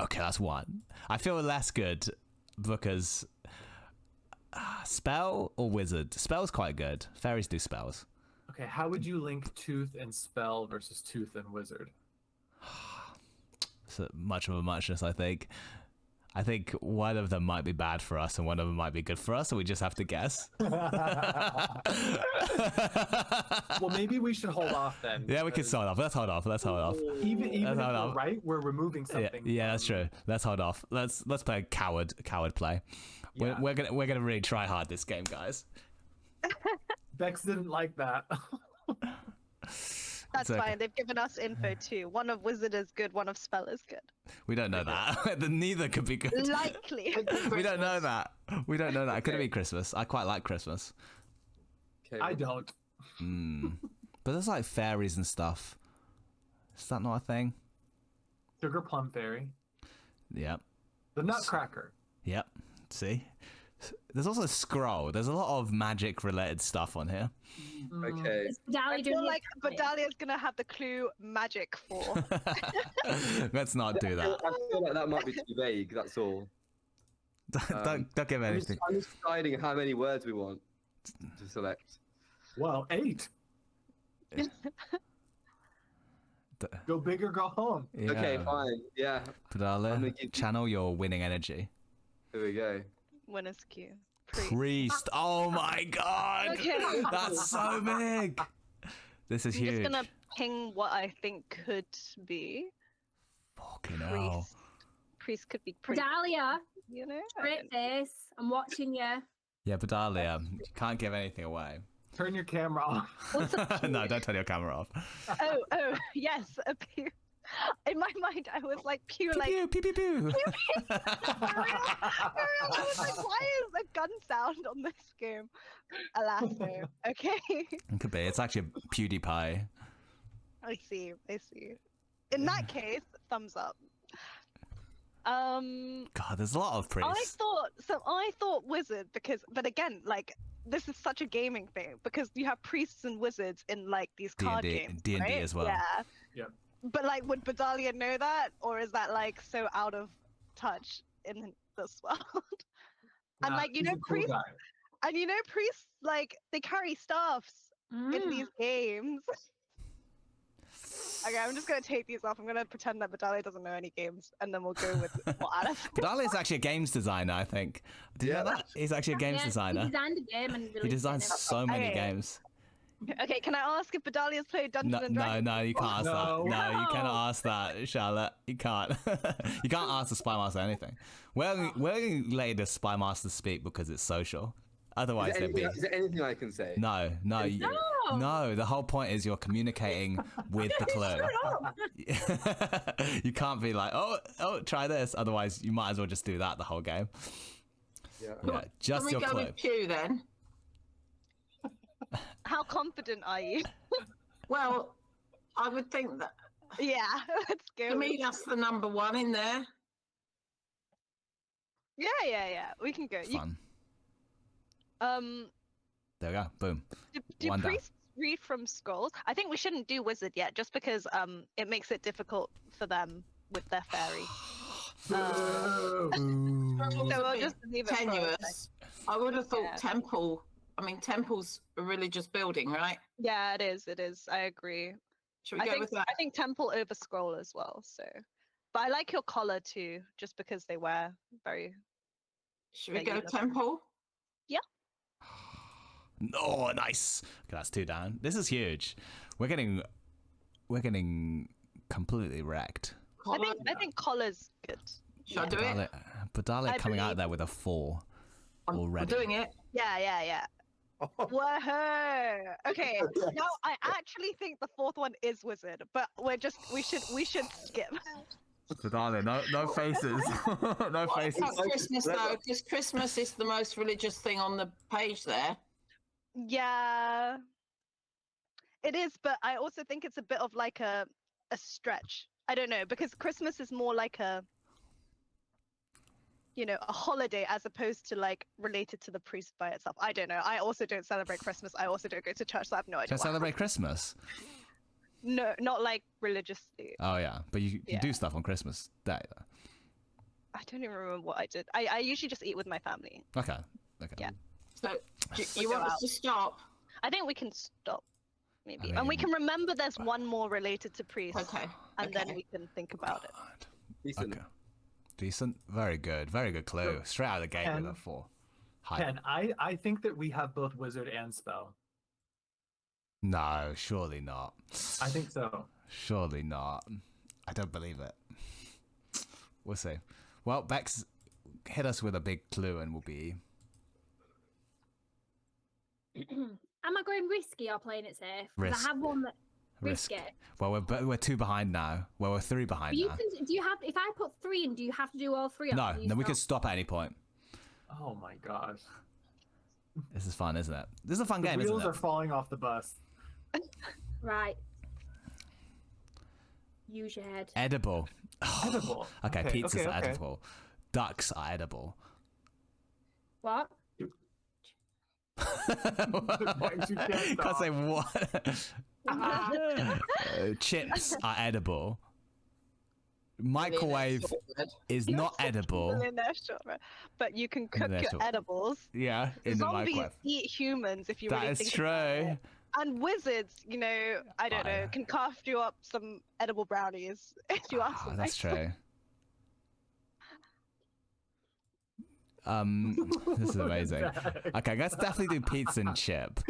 Okay, that's one. I feel less good because spell or wizard. Spell's quite good. Fairies do spells. Okay, how would you link tooth and spell versus tooth and wizard? It's much of a muchness, I think. I think one of them might be bad for us and one of them might be good for us, so we just have to guess. Well, maybe we should hold off then. Yeah, we can start off. Let's hold off. Even if hold we're off. right, we're removing something. Yeah, that's true. Let's hold off. Let's play coward play. Yeah. We're gonna really try hard this game, guys. Bex didn't like that. That's okay. fine. They've given us info too. One of wizard is good, one of spell is good. We don't know that. Neither could be good. Likely. We don't know that. We don't know that. It could be Christmas. I quite like Christmas. Okay, I don't. But there's like fairies and stuff. Is that not a thing? Sugar plum fairy. Yep. The nutcracker. Yep. See? There's also scroll. There's a lot of magic related stuff on here. Okay. Is Vidalia I doing feel the like explaining? Vidalia's gonna have the clue magic for. Let's not do that. I feel like that might be too vague. That's all. Don't give anything. I'm just deciding how many words we want to select. Well, 8. Go big or go home. Yeah. Okay, fine. Yeah. I'm Padala, gonna give- channel your winning energy. Here we go. Winner's cue. Priest. Priest. Oh my god. Okay. That's so big. This is I'm huge. just gonna ping what I think could be. Fucking hell. Priest. Priest could be priest. Vidalia, You know? I straight don't know. face. I'm watching you. Yeah, Padalia, you can't give anything away. Turn your camera off. No, don't turn your camera off. Oh, yes. A pew. In my mind, I was like pew, like. Pew, pew, pew, pew. I was like, why is a gun sound on this game? Alas, no. Okay. It could be. It's actually PewDiePie. I see. In that case, thumbs up. God, there's a lot of priests. I thought wizard but again, like this is such a gaming thing because you have priests and wizards in like these card D&D games, D&D right? as well. Yeah. Yep. But like, would Bedalia know that, or is that like so out of touch in this world? And Nah, like he's a cool priests, guy. and priests like they carry staffs in these games. Okay, I'm just gonna take these off. I'm gonna pretend that Bedalia doesn't know any games, and then we'll go with what Alice. Padalia is actually a games designer, I think. Did you know that? He's actually a games Yeah, designer. He designed a game and He released designs it. so many Okay. games. Okay, can I ask if Bedalia's played Dungeons and Dragons? No, you can't ask No. that. No, you No. cannot ask that, Charlotte. You can't. You can't ask the Spy Master anything. We're only letting the Spy Master speak because it's social. Otherwise, there'd be Is there anything I can say? no. No, the whole point is you're communicating with the clue. You can't be like, oh, try this. Otherwise, you might as well just do that the whole game. Yeah. Yeah, just Can your we go clue. with Pew then? How confident are you? Well, I would think that Yeah, let's go. to me that's the number one in there. Yeah. We can go. Fun. Um, There we go. Boom. do One down. priests read from scrolls? I think we shouldn't do wizard yet, just because it makes it difficult for them with their fairy. Boo. So we'll just leave it for a sec. Tenuous. I would have thought Yeah. temple. I mean, temple's a religious building, right? Yeah, it is. It is. I agree. Should we go with that? I think temple over scroll as well. So, but I like your collar too, just because they wear very. Should we Yeah, go you with look- temple? Oh, nice. Okay, that's 2 down. This is huge. We're getting completely wrecked. I think collar's good. Should I do it? Padalia I coming out believe- there with a 4 I'm already. doing it. Yeah. Whoa. Okay. No, I actually think the fourth one is wizard, but we should skip. Padalia, no faces. No faces. It's not Christmas though, because Christmas is the most religious thing on the page there. Yeah. It is, but I also think it's a bit of like a stretch. I don't know, because Christmas is more like a a holiday as opposed to like related to the priest by itself. I don't know. I also don't celebrate Christmas. I also don't go to church, so I have no idea. Don't celebrate Christmas. No, not like religiously. Oh yeah, but you Yeah. do stuff on Christmas Day though. I don't even remember what I did. I usually just eat with my family. Okay. Yeah. So you go want us out. to stop? I think we can stop, maybe. I And we mean- can remember there's one more related to priests. Okay. And then okay. we can think about it. Decent. Okay. Decent. Very good. Very good clue. Straight out of the gate with a 4. Hi. Ken, I think that we have both wizard and spell. No, surely not. I think so. Surely not. I don't believe it. We'll see. Well, Bex, hit us with a big clue and we'll be... Am I going risky or playing it safe? 'Cause Risk. I have one that Risk. risky. Well, we're 2 behind now. Well, we're 3 behind But you now. can, do you have? If I put 3 in, do you have to do all 3? Or No, can you no, we stop? can stop at any point. Oh my gosh. This is fun, isn't it? This is a fun The game, isn't wheels it? are falling off the bus. Right. Use your head. Edible. Edible. Okay, Okay, pizzas okay, are okay. edible. Ducks are edible. What? Bex, you can't Can't say stop. what. Chips are edible. Microwave is not edible. Millionaire genre. But you can cook Millionaire your genre. edibles. Yeah, in the Zombies microwave. eat humans if you That really is think true. about it. And wizards, I don't know, Oh. can craft you up some edible brownies if you ask Oh, them. that's nicely. true. This is amazing. Okay, let's definitely do pizza and chip.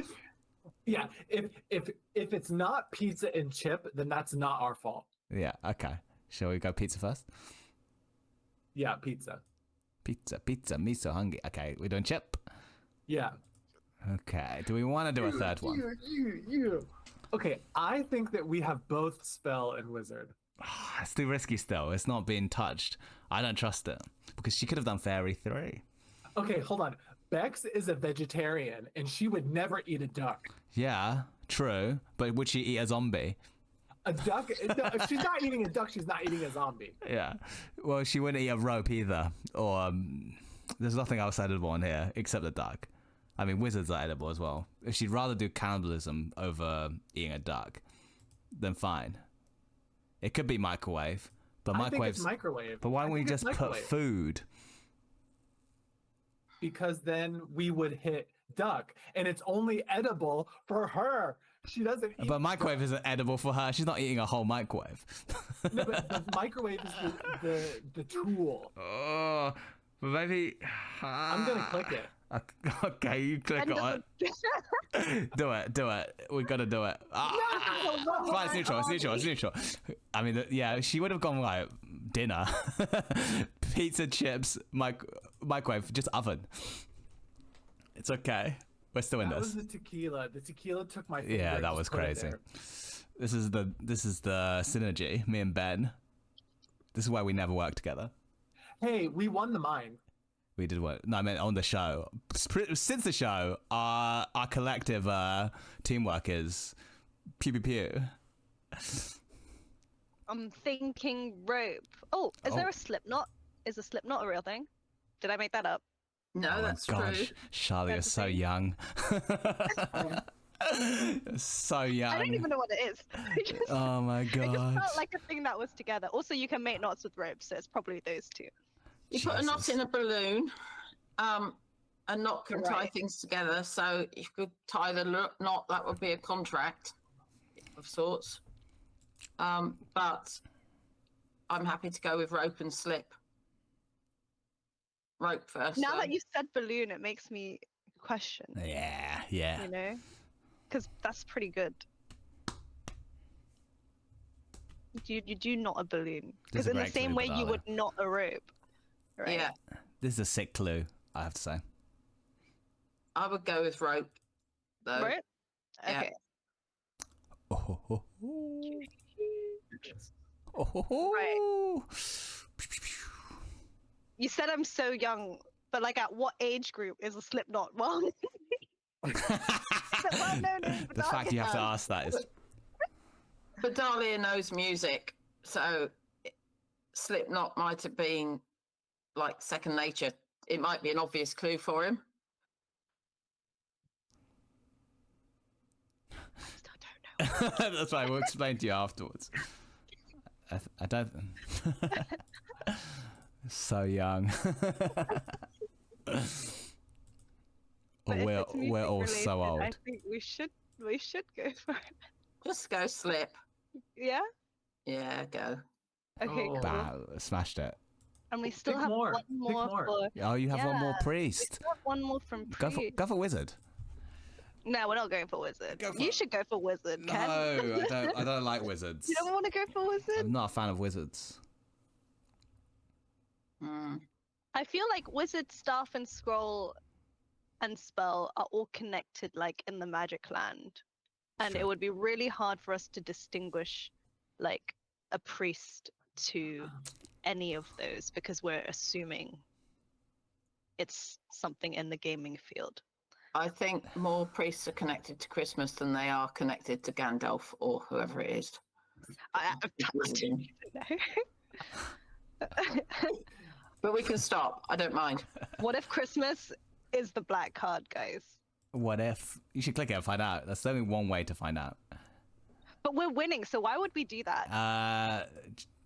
Yeah, if it's not pizza and chip, then that's not our fault. Yeah, okay. Shall we go pizza first? Yeah, pizza. Pizza, me so hungry. Okay, we're doing chip. Yeah. Okay, do we want to do a third one? You. Okay, I think that we have both spell and wizard. It's too risky still. It's not being touched. I don't trust it. Because she could have done Fairy 3. Okay, hold on. Bex is a vegetarian, and she would never eat a duck. Yeah, true. But would she eat a zombie? A duck? No, if she's not eating a duck, she's not eating a zombie. Yeah. Well, she wouldn't eat a rope either. Or, there's nothing else edible on here except the duck. I mean, wizards are edible as well. If she'd rather do cannibalism over eating a duck, then fine. It could be microwave. But I think microwaves. it's microwave. But why I don't we think it's just put microwave. food? Because then we would hit duck, and it's only edible for her. She doesn't eat. But microwave isn't edible for her. She's not eating a whole microwave. No, but the microwave is the tool. Oh, but maybe. I'm gonna click it. Okay, you click And on it. Do it. We gotta do it. Fine, it's neutral. I mean, yeah, she would have gone like dinner, pizza, chips, microwave, just oven. It's okay. We're still in That this. was the tequila. The tequila took my finger. Yeah, and that just was put it crazy. there. This is the synergy. Me and Ben. This is why we never work together. Hey, we won the mine. We did what? No, I meant on the show. Since the show, our collective teamwork is pew pew pew. I'm thinking rope. Oh, is there a slip knot? Is a slip knot a real thing? Did I make that up? No, Oh my that's gosh, true. Charlie, you're That's so the thing. young. So I don't young. even know what it is. Oh my It just god. felt like a thing that was together. Also, you can make knots with ropes, so it's probably those two. You put a knot Jesus. in a balloon. A knot can tie Right. things together. So if you could tie the knot, that would be a contract of sorts. But I'm happy to go with rope and slip. Rope first. Now though. that you said balloon, it makes me question. Yeah. You know, because that's pretty good. You do not a balloon This is because a in the great same clue, way you Badala. would not a rope. Right? Yeah, This is a sick clue, I have to say. I would go with rope. Though. Rope. Yeah. Okay. Oh, ho, ho, ho. Oh, ho, ho. Right. You said I'm so young, but like at what age group is a slip knot? Well, well known in The fact you have to Um, ask that is But Dahlia knows music, so Slipknot might have been like second nature. It might be an obvious clue for him. I still don't know. That's right. We'll explain to you afterwards. I don't. So young. But if we're it's music all related, so old. I think we should go for it. Just go slip. Yeah. Yeah, go. Okay. Oh. Cool. Bah, smashed it. And we still Pick have more. one Pick more more. for. Oh, you have one more Yeah, we priest. still have one more from Priest. Go for wizard. No, we're not going for wizard. Go for You it. should go for wizard, No, Ken. I don't like wizards. You don't want to go for wizard? I'm not a fan of wizards. Mm. I feel like wizard, staff, and scroll and spell are all connected, like in the magic land, and Sure. it would be really hard for us to distinguish, like, a priest to any of those because we're assuming it's something in the gaming field. I think more priests are connected to Christmas than they are connected to Gandalf or whoever it is. I Wizarding. don't know. But we can stop. I don't mind. What if Christmas is the black card, guys? What if? You should click it and find out. That's only one way to find out. But we're winning, so why would we do that?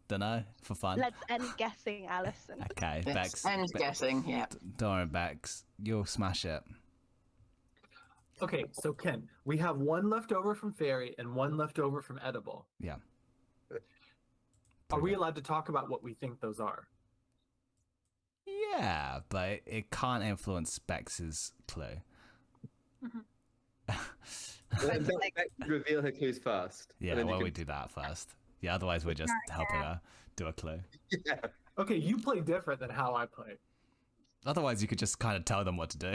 Don't know, for fun. Let's end guessing, Alison. Okay, Yes, Bex. I'm guessing. Yeah. Don't worry, Bex. You'll smash it. Okay, so Ken, we have one left over from fairy and one left over from edible. Yeah. Are we allowed to talk about what we think those are? Yeah, but it can't influence Bex's clue. Let Bex reveal her clues first. Yeah, and then why you don't we can- do that first? Yeah, otherwise we're just helping her do a clue. Yeah. Okay, you play different than how I play. Otherwise, you could just kind of tell them what to do.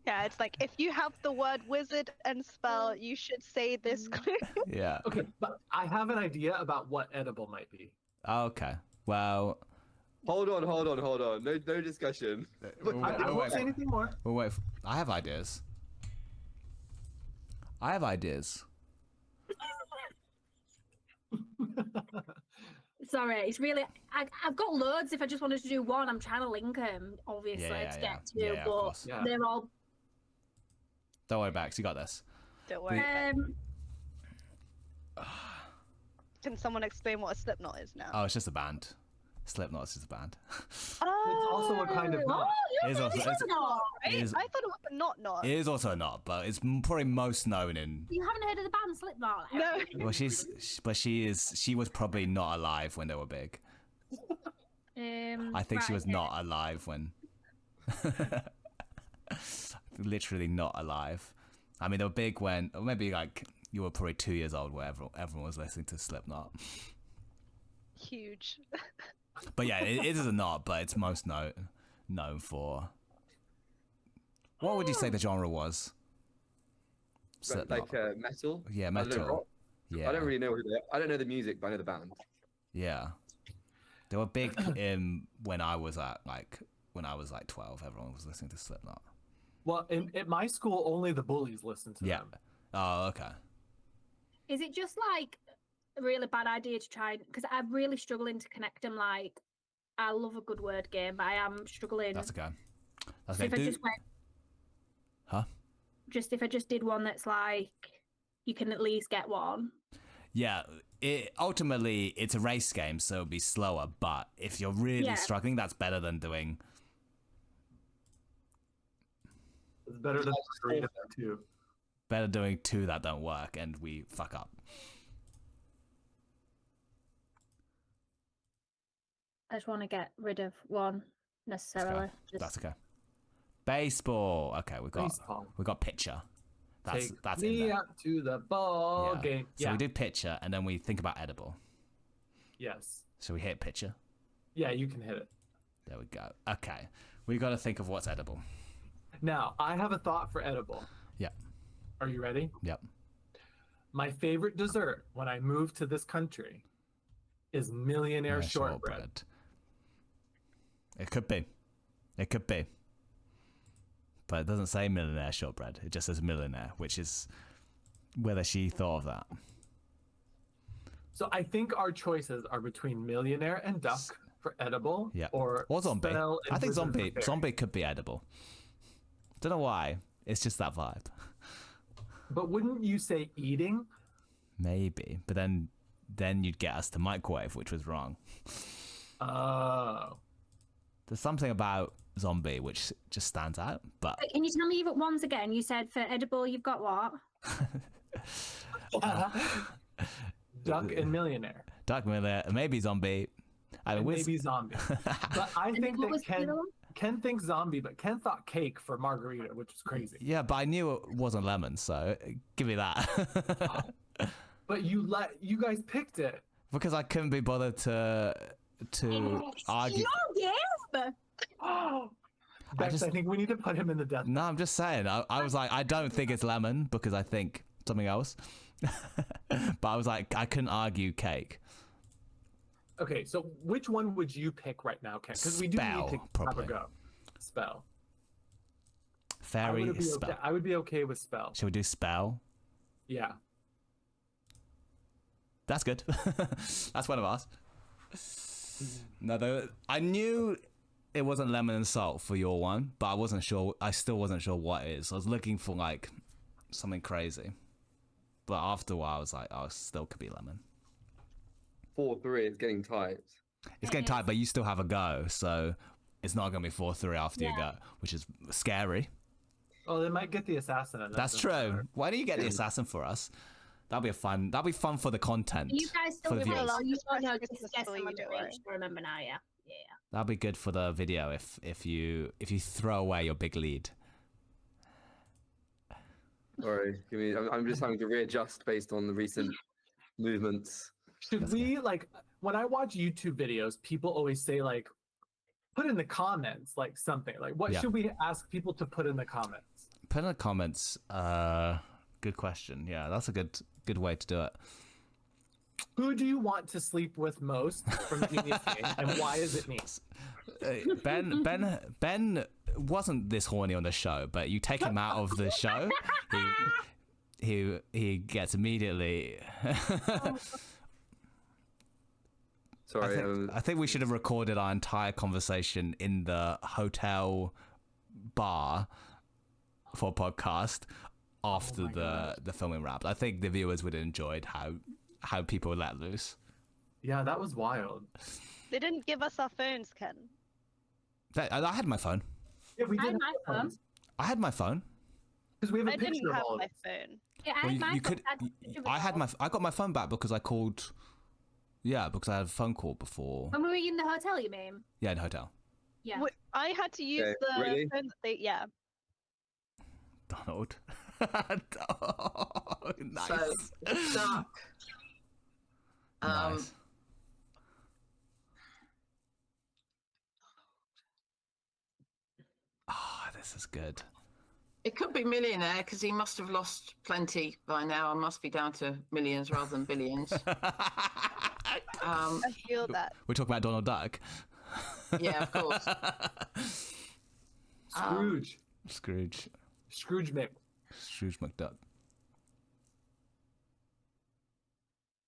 Yeah, it's like if you have the word wizard and spell, you should say this clue. Yeah. Okay, but I have an idea about what edible might be. Okay. Well, Hold on. No discussion. I won't say anything more. we'll wait. I have ideas. Sorry, it's really. I've got loads. If I just wanted to do one, I'm trying to link them, obviously, Yeah, to yeah, get to. yeah, of but course. Yeah. they're all. Don't worry, Bex. You got this. Don't worry. Um, Can someone explain what a slipknot is now? Oh, it's just a band. Slipknot is just a band. It's also a kind of oh, knot. you It is know, also- it's it's- not. It is, I thought it was a knot. it is also a knot, but it's probably most known in. You haven't heard of the band Slipknot? No. Well, she was probably not alive when they were big. I think she right, was not alive when. Literally not alive. I mean, they were big when, or maybe like you were probably 2 years old, where everyone was listening to Slipknot. Huge. But yeah, it is a knot, but it's most known for. What would you say the genre was? Slipknot. Like metal. Yeah, I don't know metal. rock. Yeah. I don't really know who they are. I don't know the music, but I know the band. Yeah. They were big when I was like 12. Everyone was listening to Slipknot. Well, at my school, only the bullies listen to Yeah. them. Oh, okay. Is it just like a really bad idea to try? Because I'm really struggling to connect them. Like, I love a good word game, but I am struggling. That's okay. That's So okay. if I just went, Huh? just if I just did one that's like, you can at least get one. Yeah. Ultimately, it's a race game, so it'll be slower. But if you're really Yeah. struggling, that's better than doing. It's better than three of them too. Better doing two that don't work and we fuck up. I just want to get rid of one necessarily. Just- That's okay. Baseball. Okay, Baseball. we got pitcher. Take That's in me there. out to the ball Yeah. game. So Yeah. we do pitcher and then we think about edible. Yes. So we hit pitcher. Yeah, you can hit it. There we go. Okay. We got to think of what's edible. Now, I have a thought for edible. Yep. Are you ready? Yep. My favorite dessert when I moved to this country is millionaire Yeah, shortbread. It could be. It could be. But it doesn't say millionaire shortbread. It just says millionaire, which is whether she thought of that. So I think our choices are between millionaire and duck for edible. Yeah. Or zombie. spell and I think wizard for fairy. zombie could be edible. Don't know why. It's just that vibe. But wouldn't you say eating? Maybe, but then you'd get us to microwave, which was wrong. Oh. There's something about zombie which just stands out. But Wait, can you tell me once again? You said for edible, you've got what? Duck and millionaire. Duck Miller, maybe zombie. I mean, Maybe zombie. But I think what was that the other one? Ken thinks zombie, but Ken thought cake for margarita, which is crazy. Yeah, but I knew it wasn't lemon, so give me that. But you guys picked it. Because I couldn't be bothered to argue. Bex, I think we need to put him in the death. No, I'm just saying. I was like, I don't think it's lemon because I think something else. But I was like, I couldn't argue cake. Okay, so which one would you pick right now, Ken? Because we do need to Spell, probably. have a go. Spell. Fairy spell. I would be okay with spell. Shall we do spell? Yeah. That's good. That's one of us. No, I knew it wasn't lemon and salt for your one, but I wasn't sure. I still wasn't sure what it is. I was looking for like something crazy, but after a while, I was like, oh, it still could be lemon. 4-3. It's getting tight. It's getting tight, but you still have a go, so it's not going to be 4-3 after you go, which is scary. Oh, they might get the assassin. And That's true. Why don't you get the assassin for us? That'll be fun for the content. You guys still for the viewers. remember? You I'll know, just just guess tell some you, of the don't worry. names. I remember now, yeah. That'll be good for the video if you throw away your big lead. Sorry, I'm just having to readjust based on the recent movements. Should we when I watch YouTube videos, people always say put in the comments something. What Yeah. should we ask people to put in the comments? Put in the comments. Good question. Yeah, that's a good way to do it. Who do you want to sleep with most from Genius Game, and why is it me? Ben wasn't this horny on the show, but you take him out of the show, he gets immediately. Sorry. I think we should have recorded our entire conversation in the hotel bar for a podcast after the filming wrapped. I think the viewers would have enjoyed how people let loose. Yeah, that was wild. They didn't give us our phones, Ken. I had my phone. Yeah, we I had did. my phone. I had my phone. Because we have a I picture didn't of have all of my it. phone. Yeah, I Well, had my you phone. could. I had the I got my phone back because I called. Yeah, because I had a phone call before. When we were in the hotel, you mean? Yeah, in the hotel. Yeah. I had to use Okay, the really? phone that they. Yeah. Donald. Oh, nice. So, duck. Nice. Ah, this is good. It could be millionaire because he must have lost plenty by now and must be down to millions rather than billions. I feel that. We're talking about Donald Duck. Yeah, of course. Scrooge. Scrooge. Scrooge McDuck.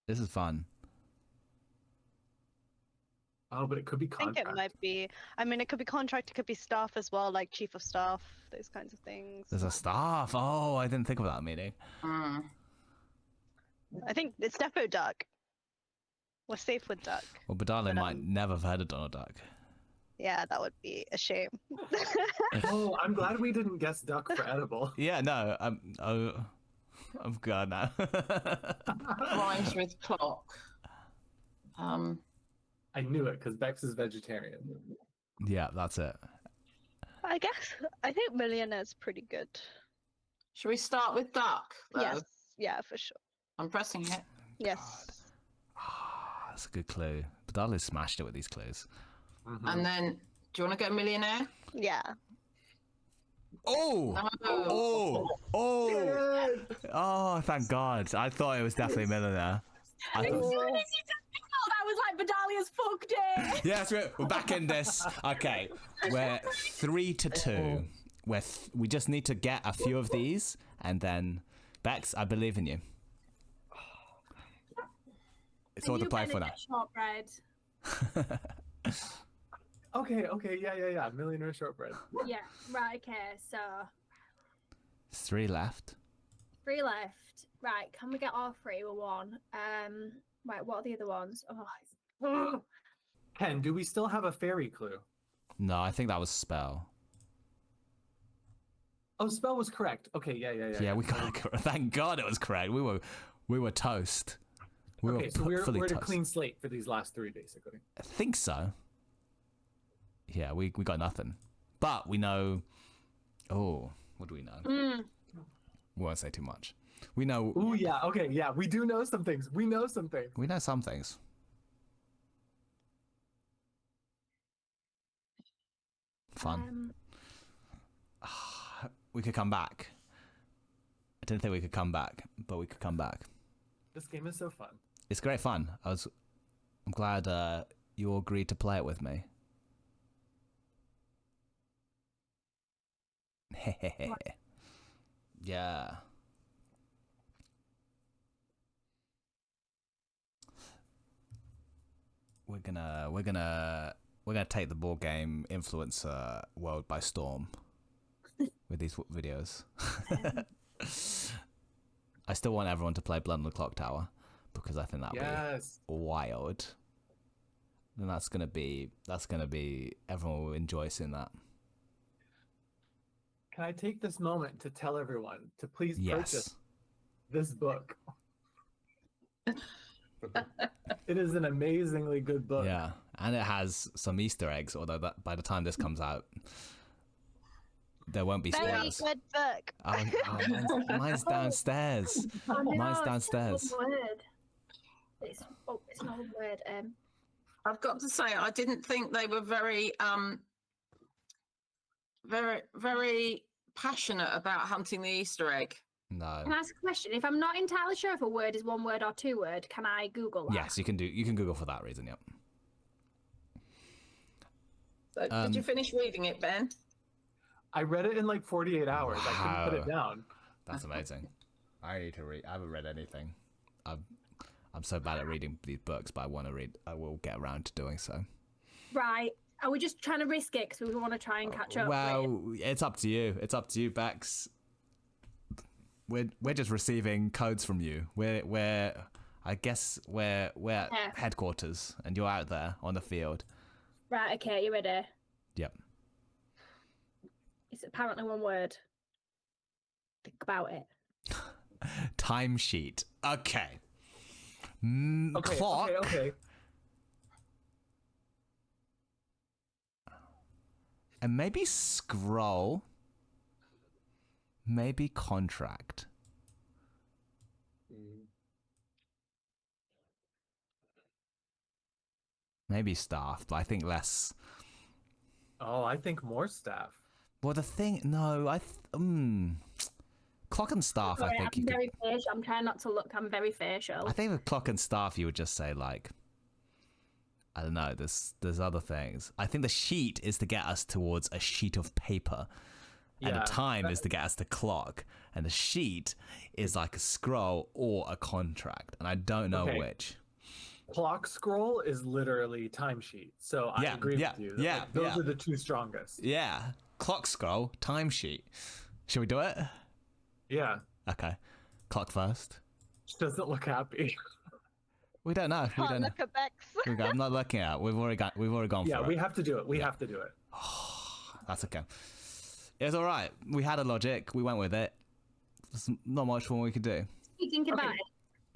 This is fun. Oh, but it could be I think contract. it might be. I mean, it could be contract. It could be staff as well, like chief of staff, those kinds of things. There's a staff. Oh, I didn't think of that meaning. Mm. I think it's defo duck. We're safe with duck. Well, Badale But, might never have heard of Donald Duck. Yeah, that would be a shame. Oh, I'm glad we didn't guess duck for edible. Yeah, no, I'm good now. Rhymes with clock. I knew it because Bex is vegetarian. Yeah, that's it. I guess I think millionaire's pretty good. Should we start with duck? Though? Yes, yeah, for sure. I'm pressing it. Yes. Ah, that's a good clue. Badale smashed it with these clues. And then, do you want to go millionaire? Yeah. Oh! Oh. Oh, thank God. I thought it was definitely millionaire. I As thought... soon as you just picked up, I was like, Badalia's fucked it. Yes, we're back in this. Okay, we're 3-2. We just need to get a few of these, and then Bex, I believe in you. It's all to play for now. Shortbread. Okay, yeah. Millionaire shortbread. Yeah, right, okay, so 3 left. 3 left. Right, can we get all 3 with 1? Right, what are the other ones? Oh, Ken, do we still have a fairy clue? No, I think that was spell. Oh, spell was correct. Okay, yeah. Yeah, we got it correct. Thank God it was correct. We were toast. Okay, so we're fully at a toast. clean slate for these last 3, basically. I think so. Yeah, we got nothing. But we know. Oh, what do we know? We won't say too much. We know. Ooh, yeah. Okay, yeah. We do know some things. We know some things. We know some things. Fun. We could come back. I didn't think we could come back, but we could come back. This game is so fun. It's great fun. I'm glad you all agreed to play it with me. Yeah. We're gonna take the board game influencer world by storm with these videos. I still want everyone to play Blood on the Clock Tower because I think that'll be wild. And that's gonna be everyone will enjoy seeing that. Can I take this moment to tell everyone to please purchase this book? It is an amazingly good book. Yeah, and it has some Easter eggs. Although that by the time this comes out, there won't be Very spoilers. good book. Mine's downstairs. Oh, no, Mine's downstairs. It's not one word. It's not one word. I've got to say, I didn't think they were very passionate about hunting the Easter egg. No. Can I ask a question? If I'm not entirely sure if a word is 1 word or 2 word, can I Google that? Yes, you can Google for that reason. Yep. So, did you finish reading it, Ben? I read it in like 48 hours. I couldn't put it down. That's amazing. I need to read. I haven't read anything. I'm so bad at reading these books, but I want to read. I will get around to doing so. Right. Are we just trying to risk it because we want to try and catch up? Well, it's up to you. It's up to you, Bex. We're just receiving codes from you. We're I guess we're at headquarters, and you're out there on the field. Right. Okay. You ready? Yep. It's apparently 1 word. Think about it. Timesheet. Okay. Okay, Clock. okay. And maybe scroll. Maybe contract. Maybe staff, but I think less. Oh, I think more staff. Well, the thing, no, clock and staff. Sorry, I think I'm very facial. I'm trying not to look. I'm very facial. I think with clock and staff, you would just say like, I don't know. There's other things. I think the sheet is to get us towards a sheet of paper, and the time is to get us to clock, and the sheet is like a scroll or a contract, and I don't know which. Clock scroll is literally timesheet. So I agree with you. Those are the 2 strongest. Yeah. Clock scroll, timesheet. Should we do it? Yeah. Okay. Clock first. She doesn't look happy. We don't know. We don't know. Look at Bex. I'm not looking at it. We've already gone Yeah, for it. we have to do it. We have to do it. That's okay. It's all right. We had a logic. We went with it. There's not much more we could do. You think about it.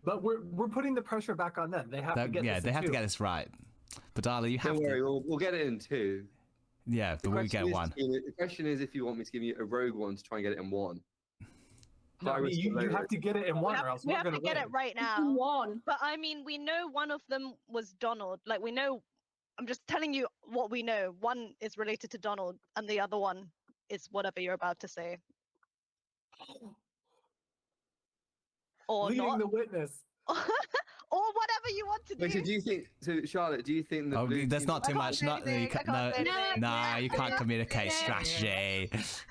But we're putting the pressure back on them. They have to get this they in have 2. to get this right. But Darla, you have Don't worry, to. we'll get it in 2. Yeah, but we get 1. The question is if you want me to give you a rogue one to try and get it in 1. No, I mean, you have to get it in 1 or else We we're have going to get win. it right now. 1. But I mean, we know one of them was Donald. Like, we know. I'm just telling you what we know. One is related to Donald, and the other one is whatever you're about to say. Or Leading not. the witness. Or whatever you want to do. Wait, so do you think? So Charlotte, do you think the blue There's team- not too I much. can't say anything, I can't say anything. Nah, you can't communicate strategy. Bex,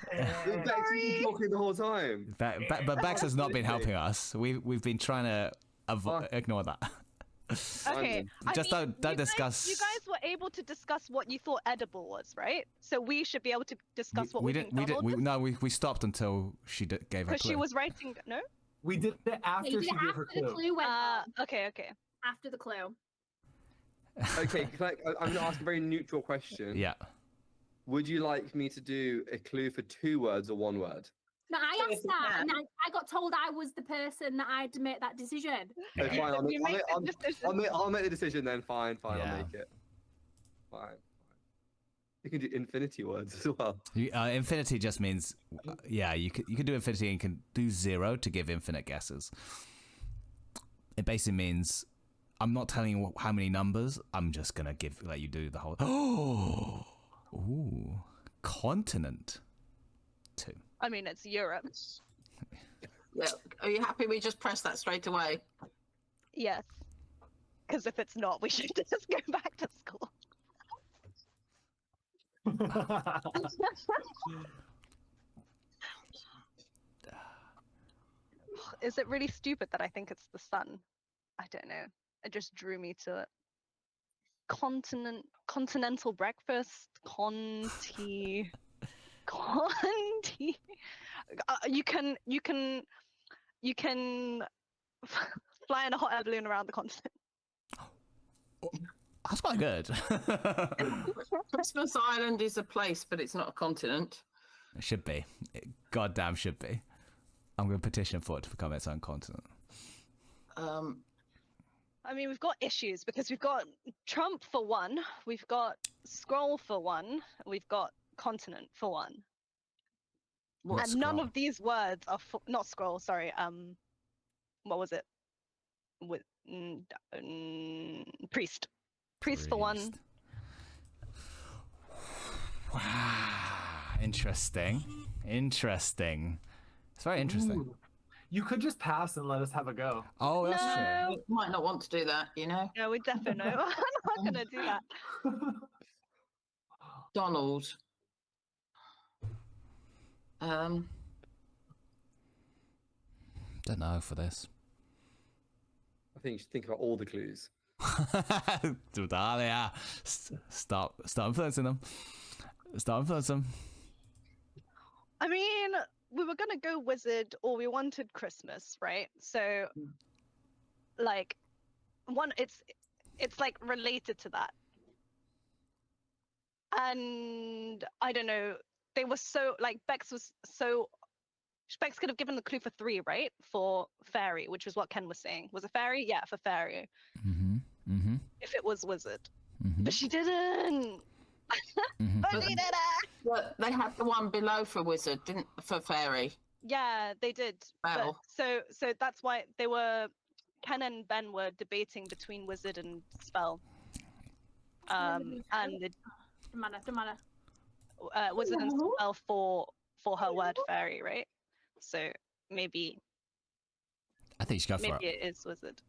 you've been talking the whole time. But Bex has not been helping us. We've been trying to ignore that. Okay. Just don't you discuss. You guys were able to discuss what you thought edible was, right? So we should be able to discuss what we think Donald was. No, we stopped until she gave her Because clue. she was writing. No. We did it after You did she it gave her after the clue. clue went on. Okay. After the clue. Okay, I'm going to ask a very neutral question. Yeah. Would you like me to do a clue for 2 words or 1 word? No, I Yes, asked you that, can. and I got told I was the person that I had to make that decision. Okay, fine. You make the decision. I'll make the decision then. Fine. Yeah. I'll make it. Fine. You can do infinity words as well. Infinity just means, yeah, you can do infinity and you can do 0 to give infinite guesses. It basically means I'm not telling you how many numbers. I'm just gonna let you do the whole. Oh, ooh, continent. 2. I mean, it's Europe. Yeah. Are you happy we just press that straight away? Yes. Because if it's not, we should just go back to school. Is it really stupid that I think it's the sun? I don't know. It just drew me to it. Continental breakfast, Conti. You can fly in a hot air balloon around the continent. That's quite good. Christmas Island is a place, but it's not a continent. It should be. It goddamn should be. I'm going to petition for it to become its own continent. I mean, we've got issues because we've got Trump for 1, we've got scroll for 1, we've got continent for 1. What's And none scroll? of these words are not scroll. Sorry. What was it? With priest. Priest for 1. Priest. Wow. Interesting. It's very interesting. Ooh. You could just pass and let us have a go. Oh, that's true. No. You might not want to do that, you know. No, we definitely. I'm not gonna do that. Donald. Don't know for this. I think you should think about all the clues. Yeah. Stop influencing them. I mean, we were gonna go wizard, or we wanted Christmas, right? So, like, it's like related to that. And I don't know. They were so like Bex could have given the clue for 3, right? For fairy, which was what Ken was saying. Was it fairy? Yeah, for fairy. If it was wizard, but she didn't. But she didn't. But they had the one below for wizard, didn't for fairy? Yeah, they did. Well. But, so that's why Ken and Ben were debating between wizard and spell. And the Don't matter. wizard and spell for her word fairy, right? So maybe I think you should go for maybe it. it is wizard.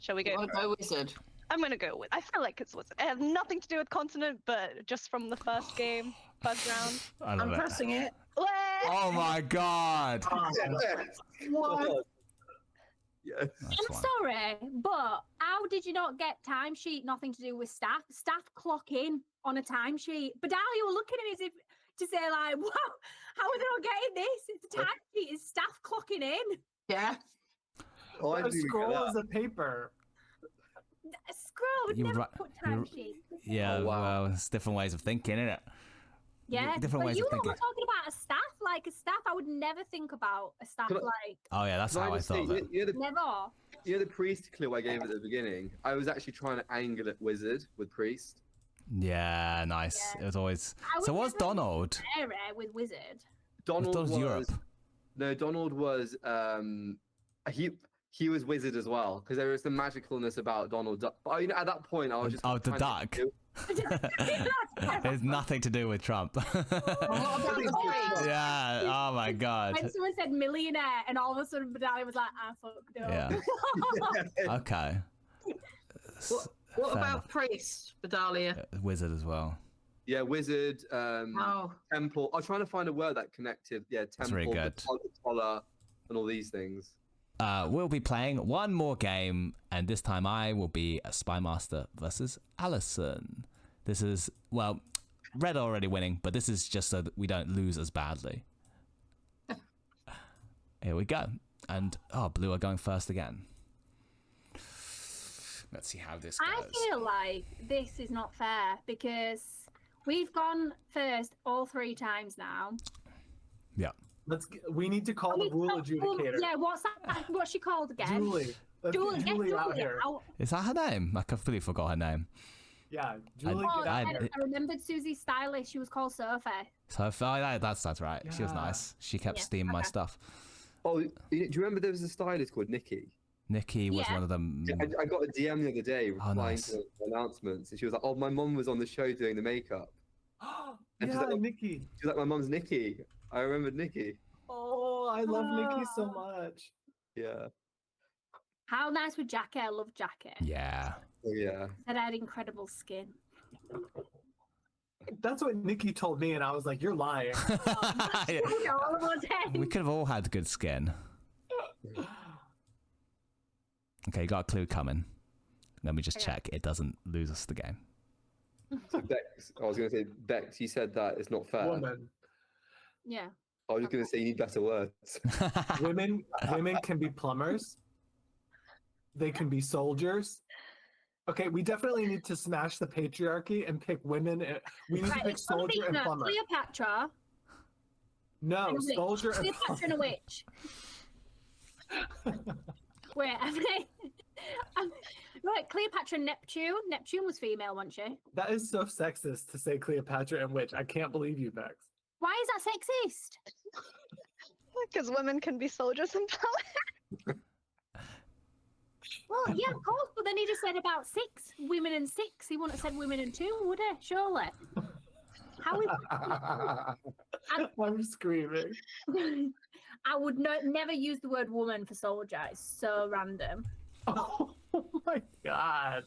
Shall we go? I'll for it? go wizard. I'm gonna go with. I feel like it's wizard. It has nothing to do with continent, but just from the first round. I love I'm it. pressing it. Oh my god. What? Yes. That's I'm fine. sorry, but how did you not get timesheet? Nothing to do with staff. Staff clock in on a timesheet. But now you're looking at me as if to say like, "Wow, how are they not getting this? It's a timesheet. It's staff clocking in." Yeah. Oh, I A didn't even get scroll that. is a paper. A scroll would You never would put you- timesheet. Yeah, Oh, wow. well, it's different ways of thinking, isn't it? Yeah, Different but ways you of lot thinking. were talking about a staff. Like a staff, I would never think about a staff Can I- like Oh yeah, that's Can how I just thought say, of it. never. You know the priest clue I gave at the beginning? I was actually trying to angle at wizard with priest. Yeah, nice. Yeah. It was always. I would So what's never Donald? Area with wizard. Donald Donald's was Europe. No, Donald was he was wizard as well because there was some magicalness about Donald Duck. But you know, at that point, I was just Oh, the trying to duck. There's nothing to do with Trump. What about the priest? Yeah. Oh my god. When someone said millionaire, and all of a sudden Bedalia was like, "I fucked up." Yeah. Okay. What Fair about enough. priest, Bedalia? Wizard as well. Yeah, wizard, Oh, temple. I was trying to find a word that connected. Yeah, temple, really good. the collar, and all these things. we'll be playing one more game, and this time I will be a Spy Master versus Allison. This is, well, Red already winning, but this is just so that we don't lose as badly. Here we go. And, Blue are going first again. Let's see how this goes. I feel like this is not fair because we've gone first all 3 times now. Yeah. We need to call the rule adjudicator. Yeah, what's that? What's she called again? Julie. Let's Julie, get get Julie out Julie here. out. Is that her name? I completely forgot her name. Yeah, Julie, Oh, get out I here. remembered Susie's stylist. She was called Sophie. So that's right. She was Yeah. nice. She kept Yeah, stealing my okay. stuff. Oh, do you remember there was a stylist called Nikki? Nikki was Yeah. one of them. I got a DM the other day replying nice. to the announcements, and she was like, "Oh, my mum was on the show doing the makeup." And she's Yeah, like, Nikki. She's like, "My mum's Nikki." I remembered Nikki. Oh, I love Nikki so much. Yeah. How nice was Jackie? I love Jackie. Yeah. Oh, yeah. Said I had incredible skin. That's what Nikki told me, and I was like, "You're lying." All of us We could have all had good skin. Okay, you got a clue coming. Let me just Okay. check. It doesn't lose us the game. So Bex, I was going to say, Bex, you said that it's not fair. Woman. Yeah. I was going to say you need better words. Women can be plumbers. They can be soldiers. Okay, we definitely need to smash the patriarchy and pick women. We need to Right, pick it's gotta be soldier and no, plumber. Cleopatra No, and a witch. soldier and Cleopatra and a witch. Wait, right, Cleopatra and Neptune. Neptune was female, wasn't she? That is so sexist to say Cleopatra and witch. I can't believe you, Bex. Why is that sexist? Because women can be soldiers and plumbers. Well, yeah, of course, but then he just said about 6 women and 6. He wouldn't have said women and 2, would he? Surely. How is I'm screaming. I would never use the word woman for soldier. It's so random. Oh my god.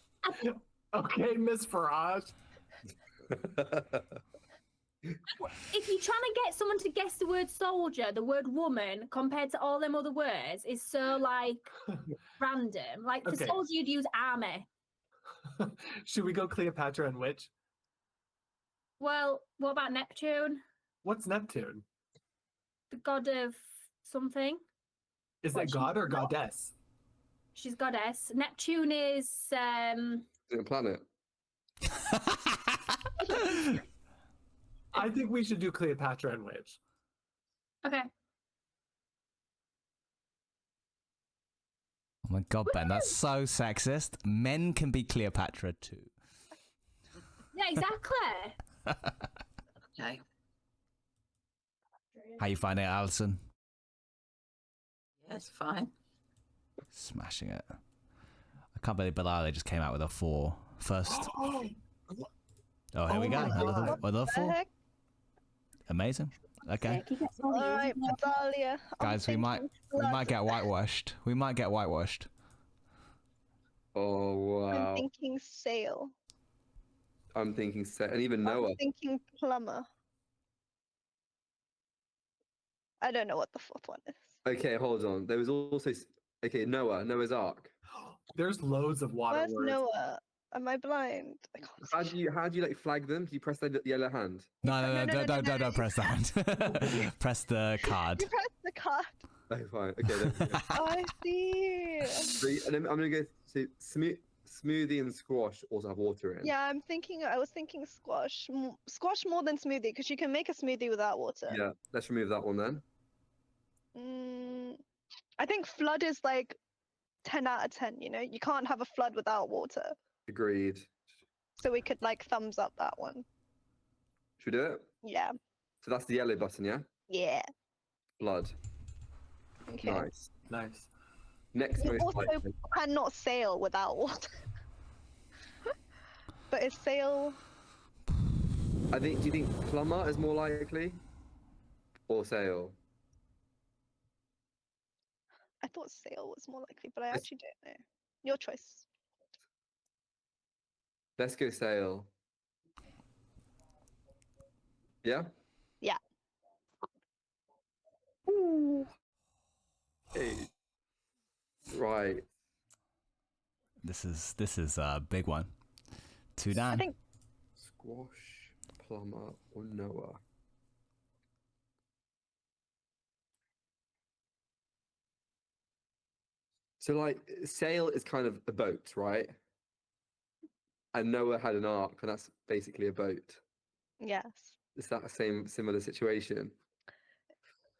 Okay, Miss Farage. If you're trying to get someone to guess the word soldier, the word woman compared to all them other words is so like random. Like for Okay. soldier, you'd use army. Should we go Cleopatra and witch? Well, what about Neptune, What's Neptune? the god of something? Is What, it she's god or not? goddess? She's goddess. Neptune is Is it a planet? I think we should do Cleopatra and witch. okay. Oh my god, Ben, that's so sexist. Men can be Cleopatra too. Yeah, exactly. Okay. How you finding it, Alison? Yes, fine. Smashing it. I can't believe Bilal just came out with a 4 first. Oh, here we Oh go. my God. Another The 4. heck? Amazing. Okay, All right, Natalia. I'm guys, we might thinking get whitewashed. We might get whitewashed. Oh, I'm wow. thinking sail. I'm thinking set, and even Noah. I'm thinking plumber. I don't know what the 4th one is. Okay, hold on. There was also, Noah's Ark. There's loads of water Where's words. Noah? Am I blind? I can't see. How do you like flag them? Do you press the yellow hand? No, No, don't press that. Press the card. You press the card. Oh, fine. Okay, there we go. Oh, I see. So, and then I'm gonna go to smoothie and squash also have water in. Yeah, I was thinking squash. Squash more than smoothie because you can make a smoothie without water. Yeah. Let's remove that one then. I think flood is like 10 out of 10, you know? You can't have a flood without water. Agreed. So we could like thumbs up that one. Should we do it? Yeah. So that's the yellow button, yeah? Yeah. Blood. Okay. Nice. Nice. Next You most also likely. cannot sail without water. But is sail... Do you think plumber is more likely? Or sail? I thought sail was more likely, but I It's- actually don't know. Your choice. Let's go sail. Yeah? Yeah. Hey. Right. This is a big one. 2 down. I think Squash, plumber, or Noah. So, like, sail is kind of a boat, right? And Noah had an ark, and that's basically a boat. yes. Is that a similar situation?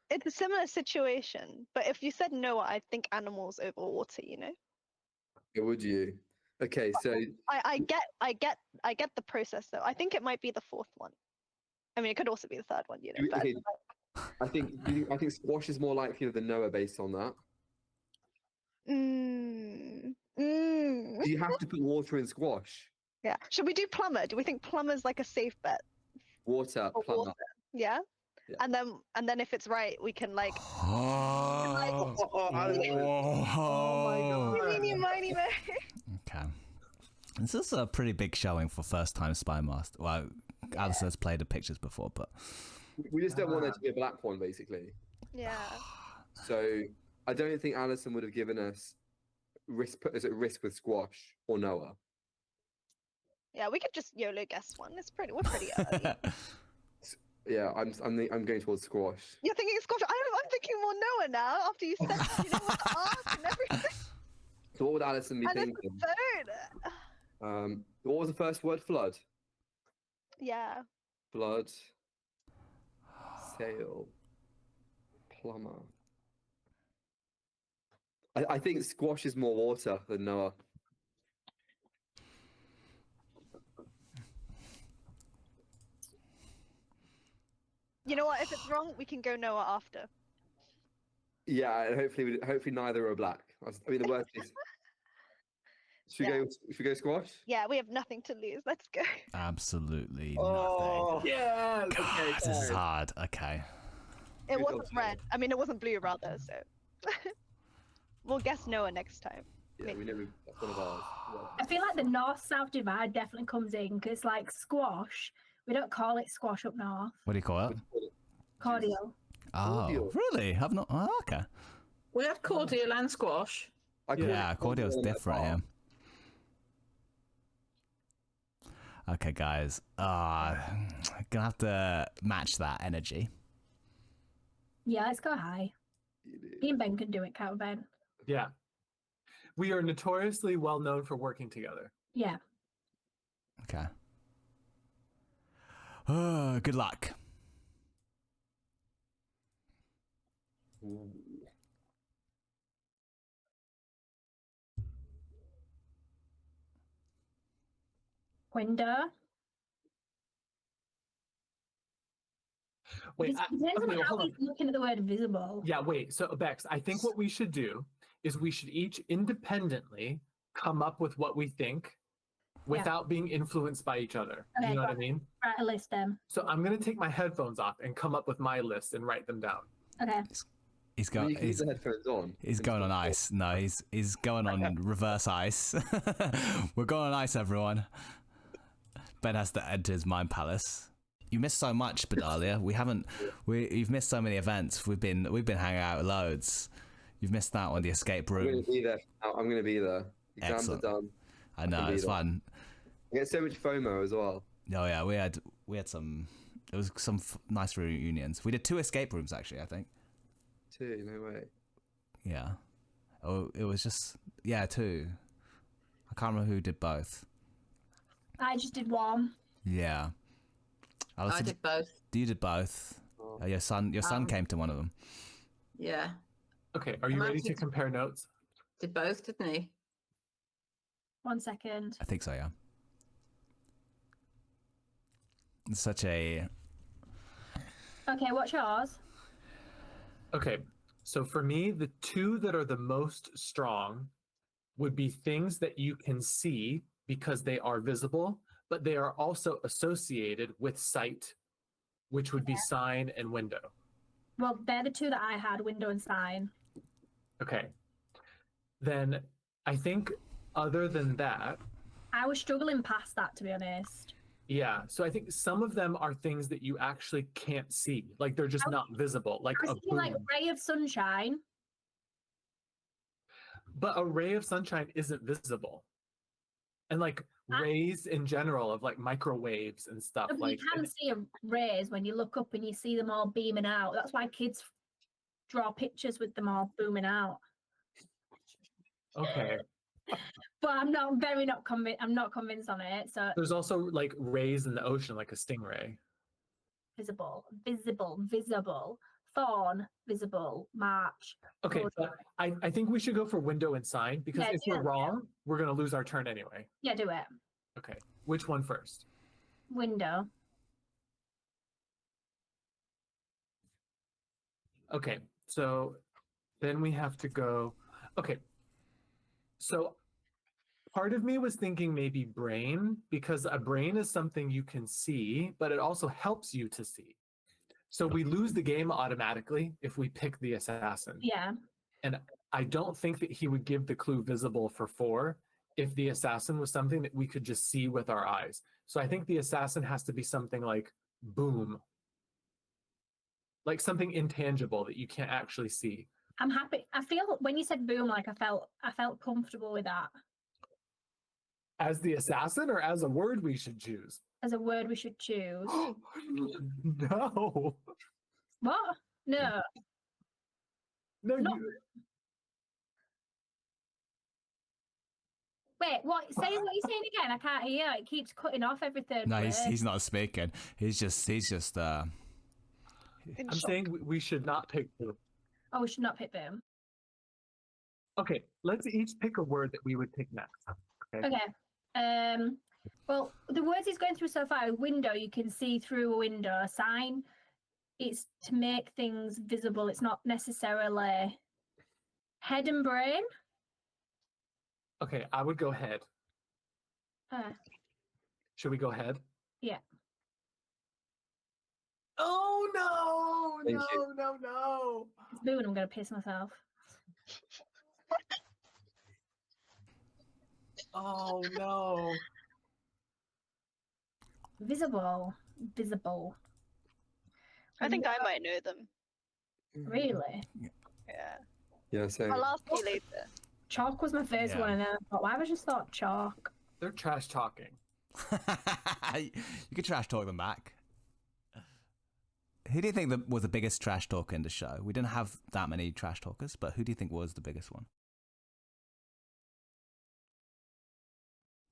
It's a similar situation, but if you said Noah, I think animals over water, you know? Or would you? Okay, so I get the process though. I think it might be the fourth one. I mean, it could also be the third one, you know. But okay, I think squash is more likely than Noah based on that. Do you have to put water in squash? Yeah. Should we do plumber? Do we think plumber's like a safe bet? Water, For plumber. water? Yeah. Yeah. And then if it's right, we can like. Oh, Oh my god. Meeny, miny, mo. Okay. This is a pretty big showing for first time Spy Master. Well, Alison has played the pictures before, but We just don't want there to be a black one, basically. Yeah. So I don't think Alison would have given us put us at risk with squash or Noah. Yeah, we could just YOLO guess one. We're pretty early. Yeah, I'm going towards squash. You're thinking squash. I'm thinking more Noah now after you said you know what the arc and everything. So what would Alison be And it's thinking? the third. What was the first word? Flood. Yeah. Blood. Sail. Plumber. I think squash is more water than Noah. You know what? If it's wrong, we can go Noah after. Yeah, and hopefully neither are black. I mean, the worst is. Should we go squash? Yeah, we have nothing to lose. Let's go. absolutely Oh, nothing. Yeah. God, this is hard. Okay. It Good wasn't option. red. I mean, it wasn't blue, rather. So we'll guess Noah next time. Yeah, we know that's one of ours. I feel like the north-south divide definitely comes in because, like, squash, we don't call it squash up north. What do you call it? Cordial. Oh, Cordial. really? I've not. Oh, okay. We have cordial and squash. I call Yeah, it cordial's on my different bar. here. Okay, guys. Gonna have to match that energy. Yeah, let's go high. Me and Ben can do it, can't we, Ben? Yeah. We are notoriously well known for working together. Yeah. Okay. Good luck. Ooh. Window. Wait, It depends okay, on well, how hold on. he's looking at the word visible. Yeah, wait. So Bex, I think what we should do is we should each independently come up with what we think without being influenced by each other. Okay, You know what I got it. mean? Write a list then. So I'm gonna take my headphones off and come up with my list and write them down. Okay. He's I going. mean, you can leave He's, the headphones on. he's going on ice. No, he's going on reverse ice. We're going on ice, everyone. Ben has to enter his mind palace. You missed so much, Bedalia. You've missed so many events. We've been hanging out loads. You've missed out on the escape I'm room. going to be there. I'm going to be there. Exams Excellent. are done. I know, can be it's there. fun. I get so much FOMO as well. Oh yeah, we had some. There was some nice reunions. We did 2 escape rooms actually. I think. 2, no way. Yeah. Oh, it was just 2. I can't remember who did both. I just did one. Yeah. I did both. You did both. Oh. Your son came to one of them. Yeah. Okay, are you ready to compare notes? Did both, didn't he? 1 second. I think so. Yeah. It's such a. Okay, what's yours? Okay, so for me, the 2 that are the most strong would be things that you can see because they are visible, but they are also associated with sight, which would be sign and window. Well, they're the 2 that I had, window and sign. Okay. Then I think other than that, I was struggling past that, to be honest. yeah. So I think some of them are things that you actually can't see. Like they're just not visible. Like I a was thinking like boom. ray of sunshine. But a ray of sunshine isn't visible. And like rays in general of like microwaves and stuff. But Like you can see rays when you look up and you see them all beaming out. That's why kids draw pictures with them all booming out. okay. But I'm not convinced. I'm not convinced on it. So There's also like rays in the ocean, like a stingray. visible, fawn, visible, march. Okay, Good. but I think we should go for window and sign because Yeah, if we're wrong, we're gonna lose our turn anyway. Yeah, do it. Okay, which one first? Window. Okay, so then we have to go. Okay, so part of me was thinking maybe brain because a brain is something you can see, but it also helps you to see. So we lose the game automatically if we pick the assassin. Yeah. And I don't think that he would give the clue visible for 4 if the assassin was something that we could just see with our eyes. So I think the assassin has to be something like boom, like something intangible that you can't actually see. I'm happy. I feel when you said boom, like I felt comfortable with that. As the assassin or as a word we should choose? As a word we should choose. No. What? No. No, No. you, Wait, what? Say what you're saying again. I can't hear. It keeps cutting off every third No, word. he's not speaking. He's just In I'm shock. saying we should not pick boom. Oh, we should not pick boom. Okay, let's each pick a word that we would pick next. Okay. Well, the words he's going through so far, window, you can see through a window. Sign, it's to make things visible. It's not necessarily head and brain. Okay, I would go head. Should we go head? Yeah. Oh no! Thank No, you. no, no! It's boo and I'm going to piss myself. Oh no! Visible. I think I might know them. Really? Yeah. Yeah, same. I'll ask you later. Chalk was my first Yeah. one, and then I thought, why have I just thought chalk? They're trash talking. you could trash talk them back. Who do you think was the biggest trash talker in the show? We didn't have that many trash talkers, but who do you think was the biggest one?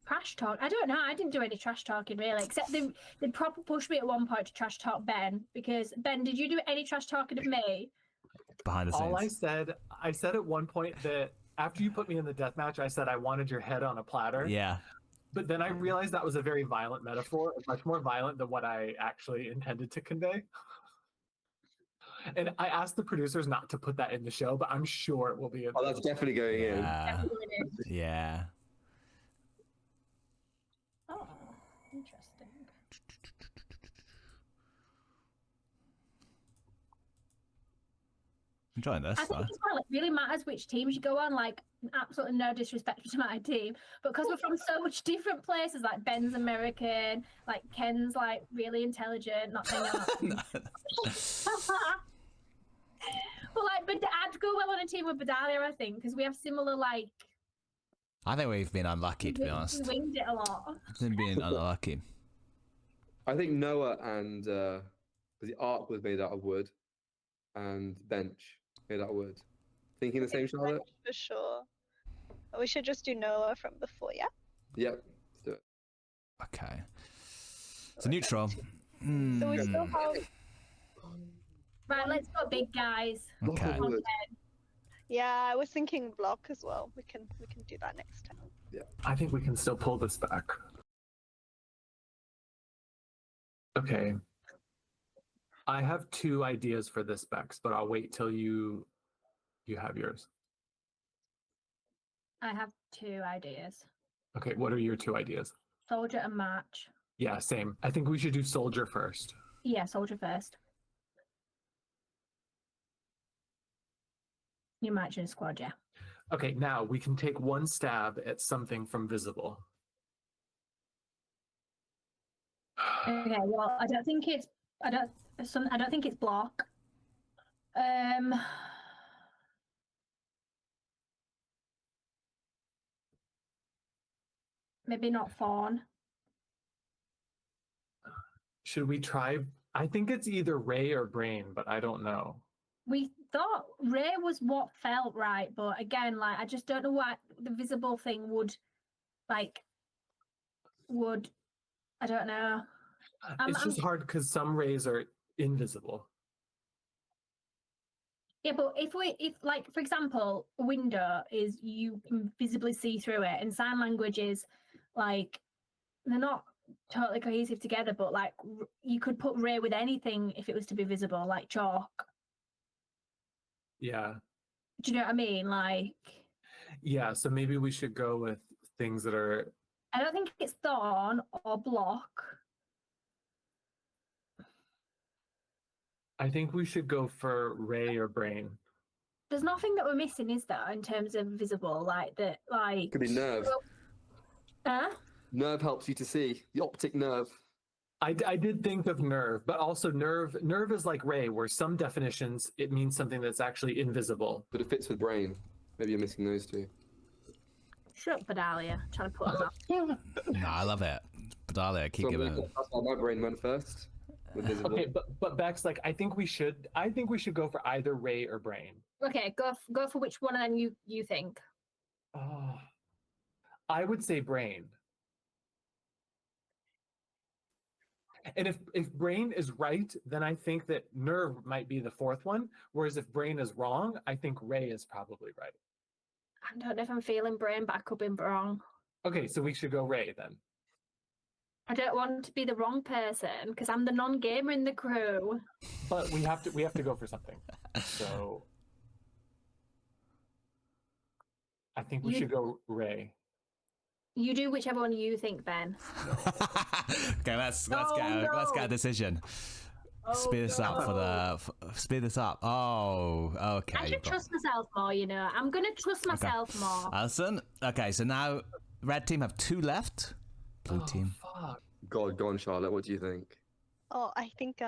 Trash talk? I don't know. I didn't do any trash talking really, except they proper pushed me at one point to trash talk Ben. Because Ben, did you do any trash talking of me? Behind the All scenes. I said at one point that after you put me in the death match, I said I wanted your head on a platter. Yeah. But then I realized that was a very violent metaphor, much more violent than what I actually intended to convey. And I asked the producers not to put that in the show, but I'm sure it will be. Oh, that's definitely going in. Yeah. Yeah. Oh, interesting. Enjoying this. I think though. it's why it really matters which teams you go on. Like, absolutely no disrespect to my team, but because we're from so much different places, like Ben's American, like Ken's like really intelligent, not saying that. But like, but I'd go well on a team with Bedalia, I think, because we have similar like. I think we've been unlucky, to be honest. We winged it a lot. We've been unlucky. I think Noah and the ark was made out of wood, and bench made out of wood. Thinking the same, Charlotte? For sure. We should just do Noah from before, yeah? Yep. Let's do it. Okay. So neutral. So we still have. Right, let's go big guys. Block Okay. of wood. Yeah, I was thinking block as well. We can do that next time. I think we can still pull this back. Okay. I have 2 ideas for this, Bex, but I'll wait till you have yours. I have 2 ideas: Okay, what are your 2 ideas? soldier and march. Yeah, same. I think we should do soldier first. Yeah, soldier first. You march in a squad, yeah. Okay, now we can take 1 stab at something from visible. Okay, well, I don't think it's block. maybe not fawn. Should we try? I think it's either Ray or Brain, but I don't know. We thought Ray was what felt right, but again, like I just don't know what the visible thing would I don't know. It's just hard because some Rays are invisible. Yeah, but if like for example, a window is you can visibly see through it, and sign language is like they're not totally cohesive together, but like you could put Ray with anything if it was to be visible, like chalk. Yeah. Do you know what I mean? Like, Yeah, so maybe we should go with things that are. I don't think it's thorn or block. I think we should go for Ray or Brain. There's nothing that we're missing, is there, in terms of visible, like that, like. Could be nerve. Nerve helps you to see. The optic nerve. I did think of nerve, but also nerve is like Ray, where some definitions it means something that's actually invisible. But it fits with brain. Maybe you're missing those two. Shut up, Bedalia. Trying to put us off. No, I love it. Bedalia, keep giving it. That's why my brain went first. With visible. Okay, but Bex, like I think we should go for either Ray or Brain. Okay, go for which one, and you think. I would say Brain. And if Brain is right, then I think that nerve might be the fourth one. Whereas if Brain is wrong, I think Ray is probably right. I don't know if I'm feeling Brain, but I could be wrong. Okay, so we should go Ray then. I don't want to be the wrong person because I'm the non-gamer in the crew. But we have to go for something. So I think we should go Ray. You do whichever one you think, Ben. Okay, let's get a decision. Speed this up speed this up. Oh, okay. I should trust myself more, you know. I'm gonna trust myself more. Alison. Okay, so now red team have 2 left. Blue team. Fuck. God, go on, Charlotte. What do you think? Oh, I think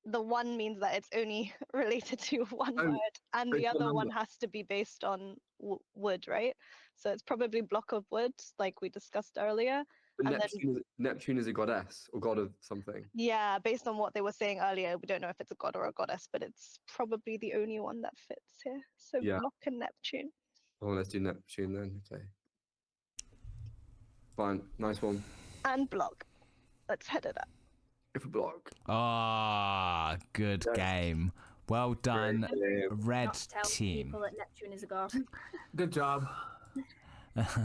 the one means that it's only related to one word, and the other one has to be based on wood, right? So it's probably block of wood, like we discussed earlier. But Neptune is a goddess or god of something. Yeah, based on what they were saying earlier, we don't know if it's a god or a goddess, but it's probably the only one that fits here. So Yeah. block and Neptune. Oh, let's do Neptune then. Okay. Fine. Nice one. And block. Let's head it up. If a block. Ah, good game. Well done, red Not to tell team. people that Neptune is a god. Good job.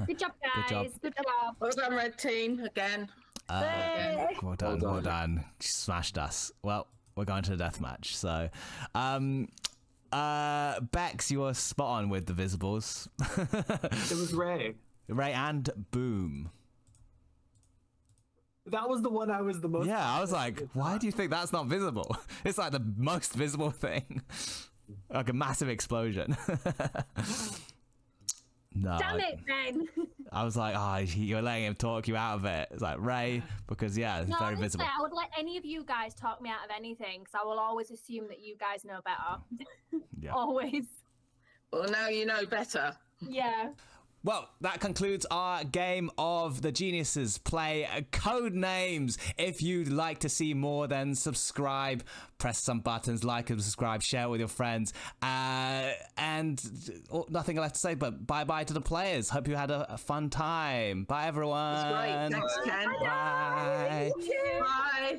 Good job, guys. Good job. Well done, red team, again. Well done. Smashed us. Well, we're going to the deathmatch. So, Bex, you were spot on with the visibles. It was Ray. Ray and Boom. That was the one I was the most. Yeah, I was like, why do you think that's not visible? It's like the most visible thing. Like a massive explosion. No. Damn it, Ben. I was like, you're letting him talk you out of it. It's like, Ray, because yeah, it's No, very honestly, visible. I would let any of you guys talk me out of anything because I will always assume that you guys know better. Yeah. Always. Well, now you know better. Yeah. Well, that concludes our game of the Geniuses Play Codenames. If you'd like to see more, then subscribe, press some buttons, like and subscribe, share with your friends. And nothing left to say but bye-bye to the players. Hope you had a fun time. Bye, everyone. That's great. Thanks, Ken. Bye. Bye.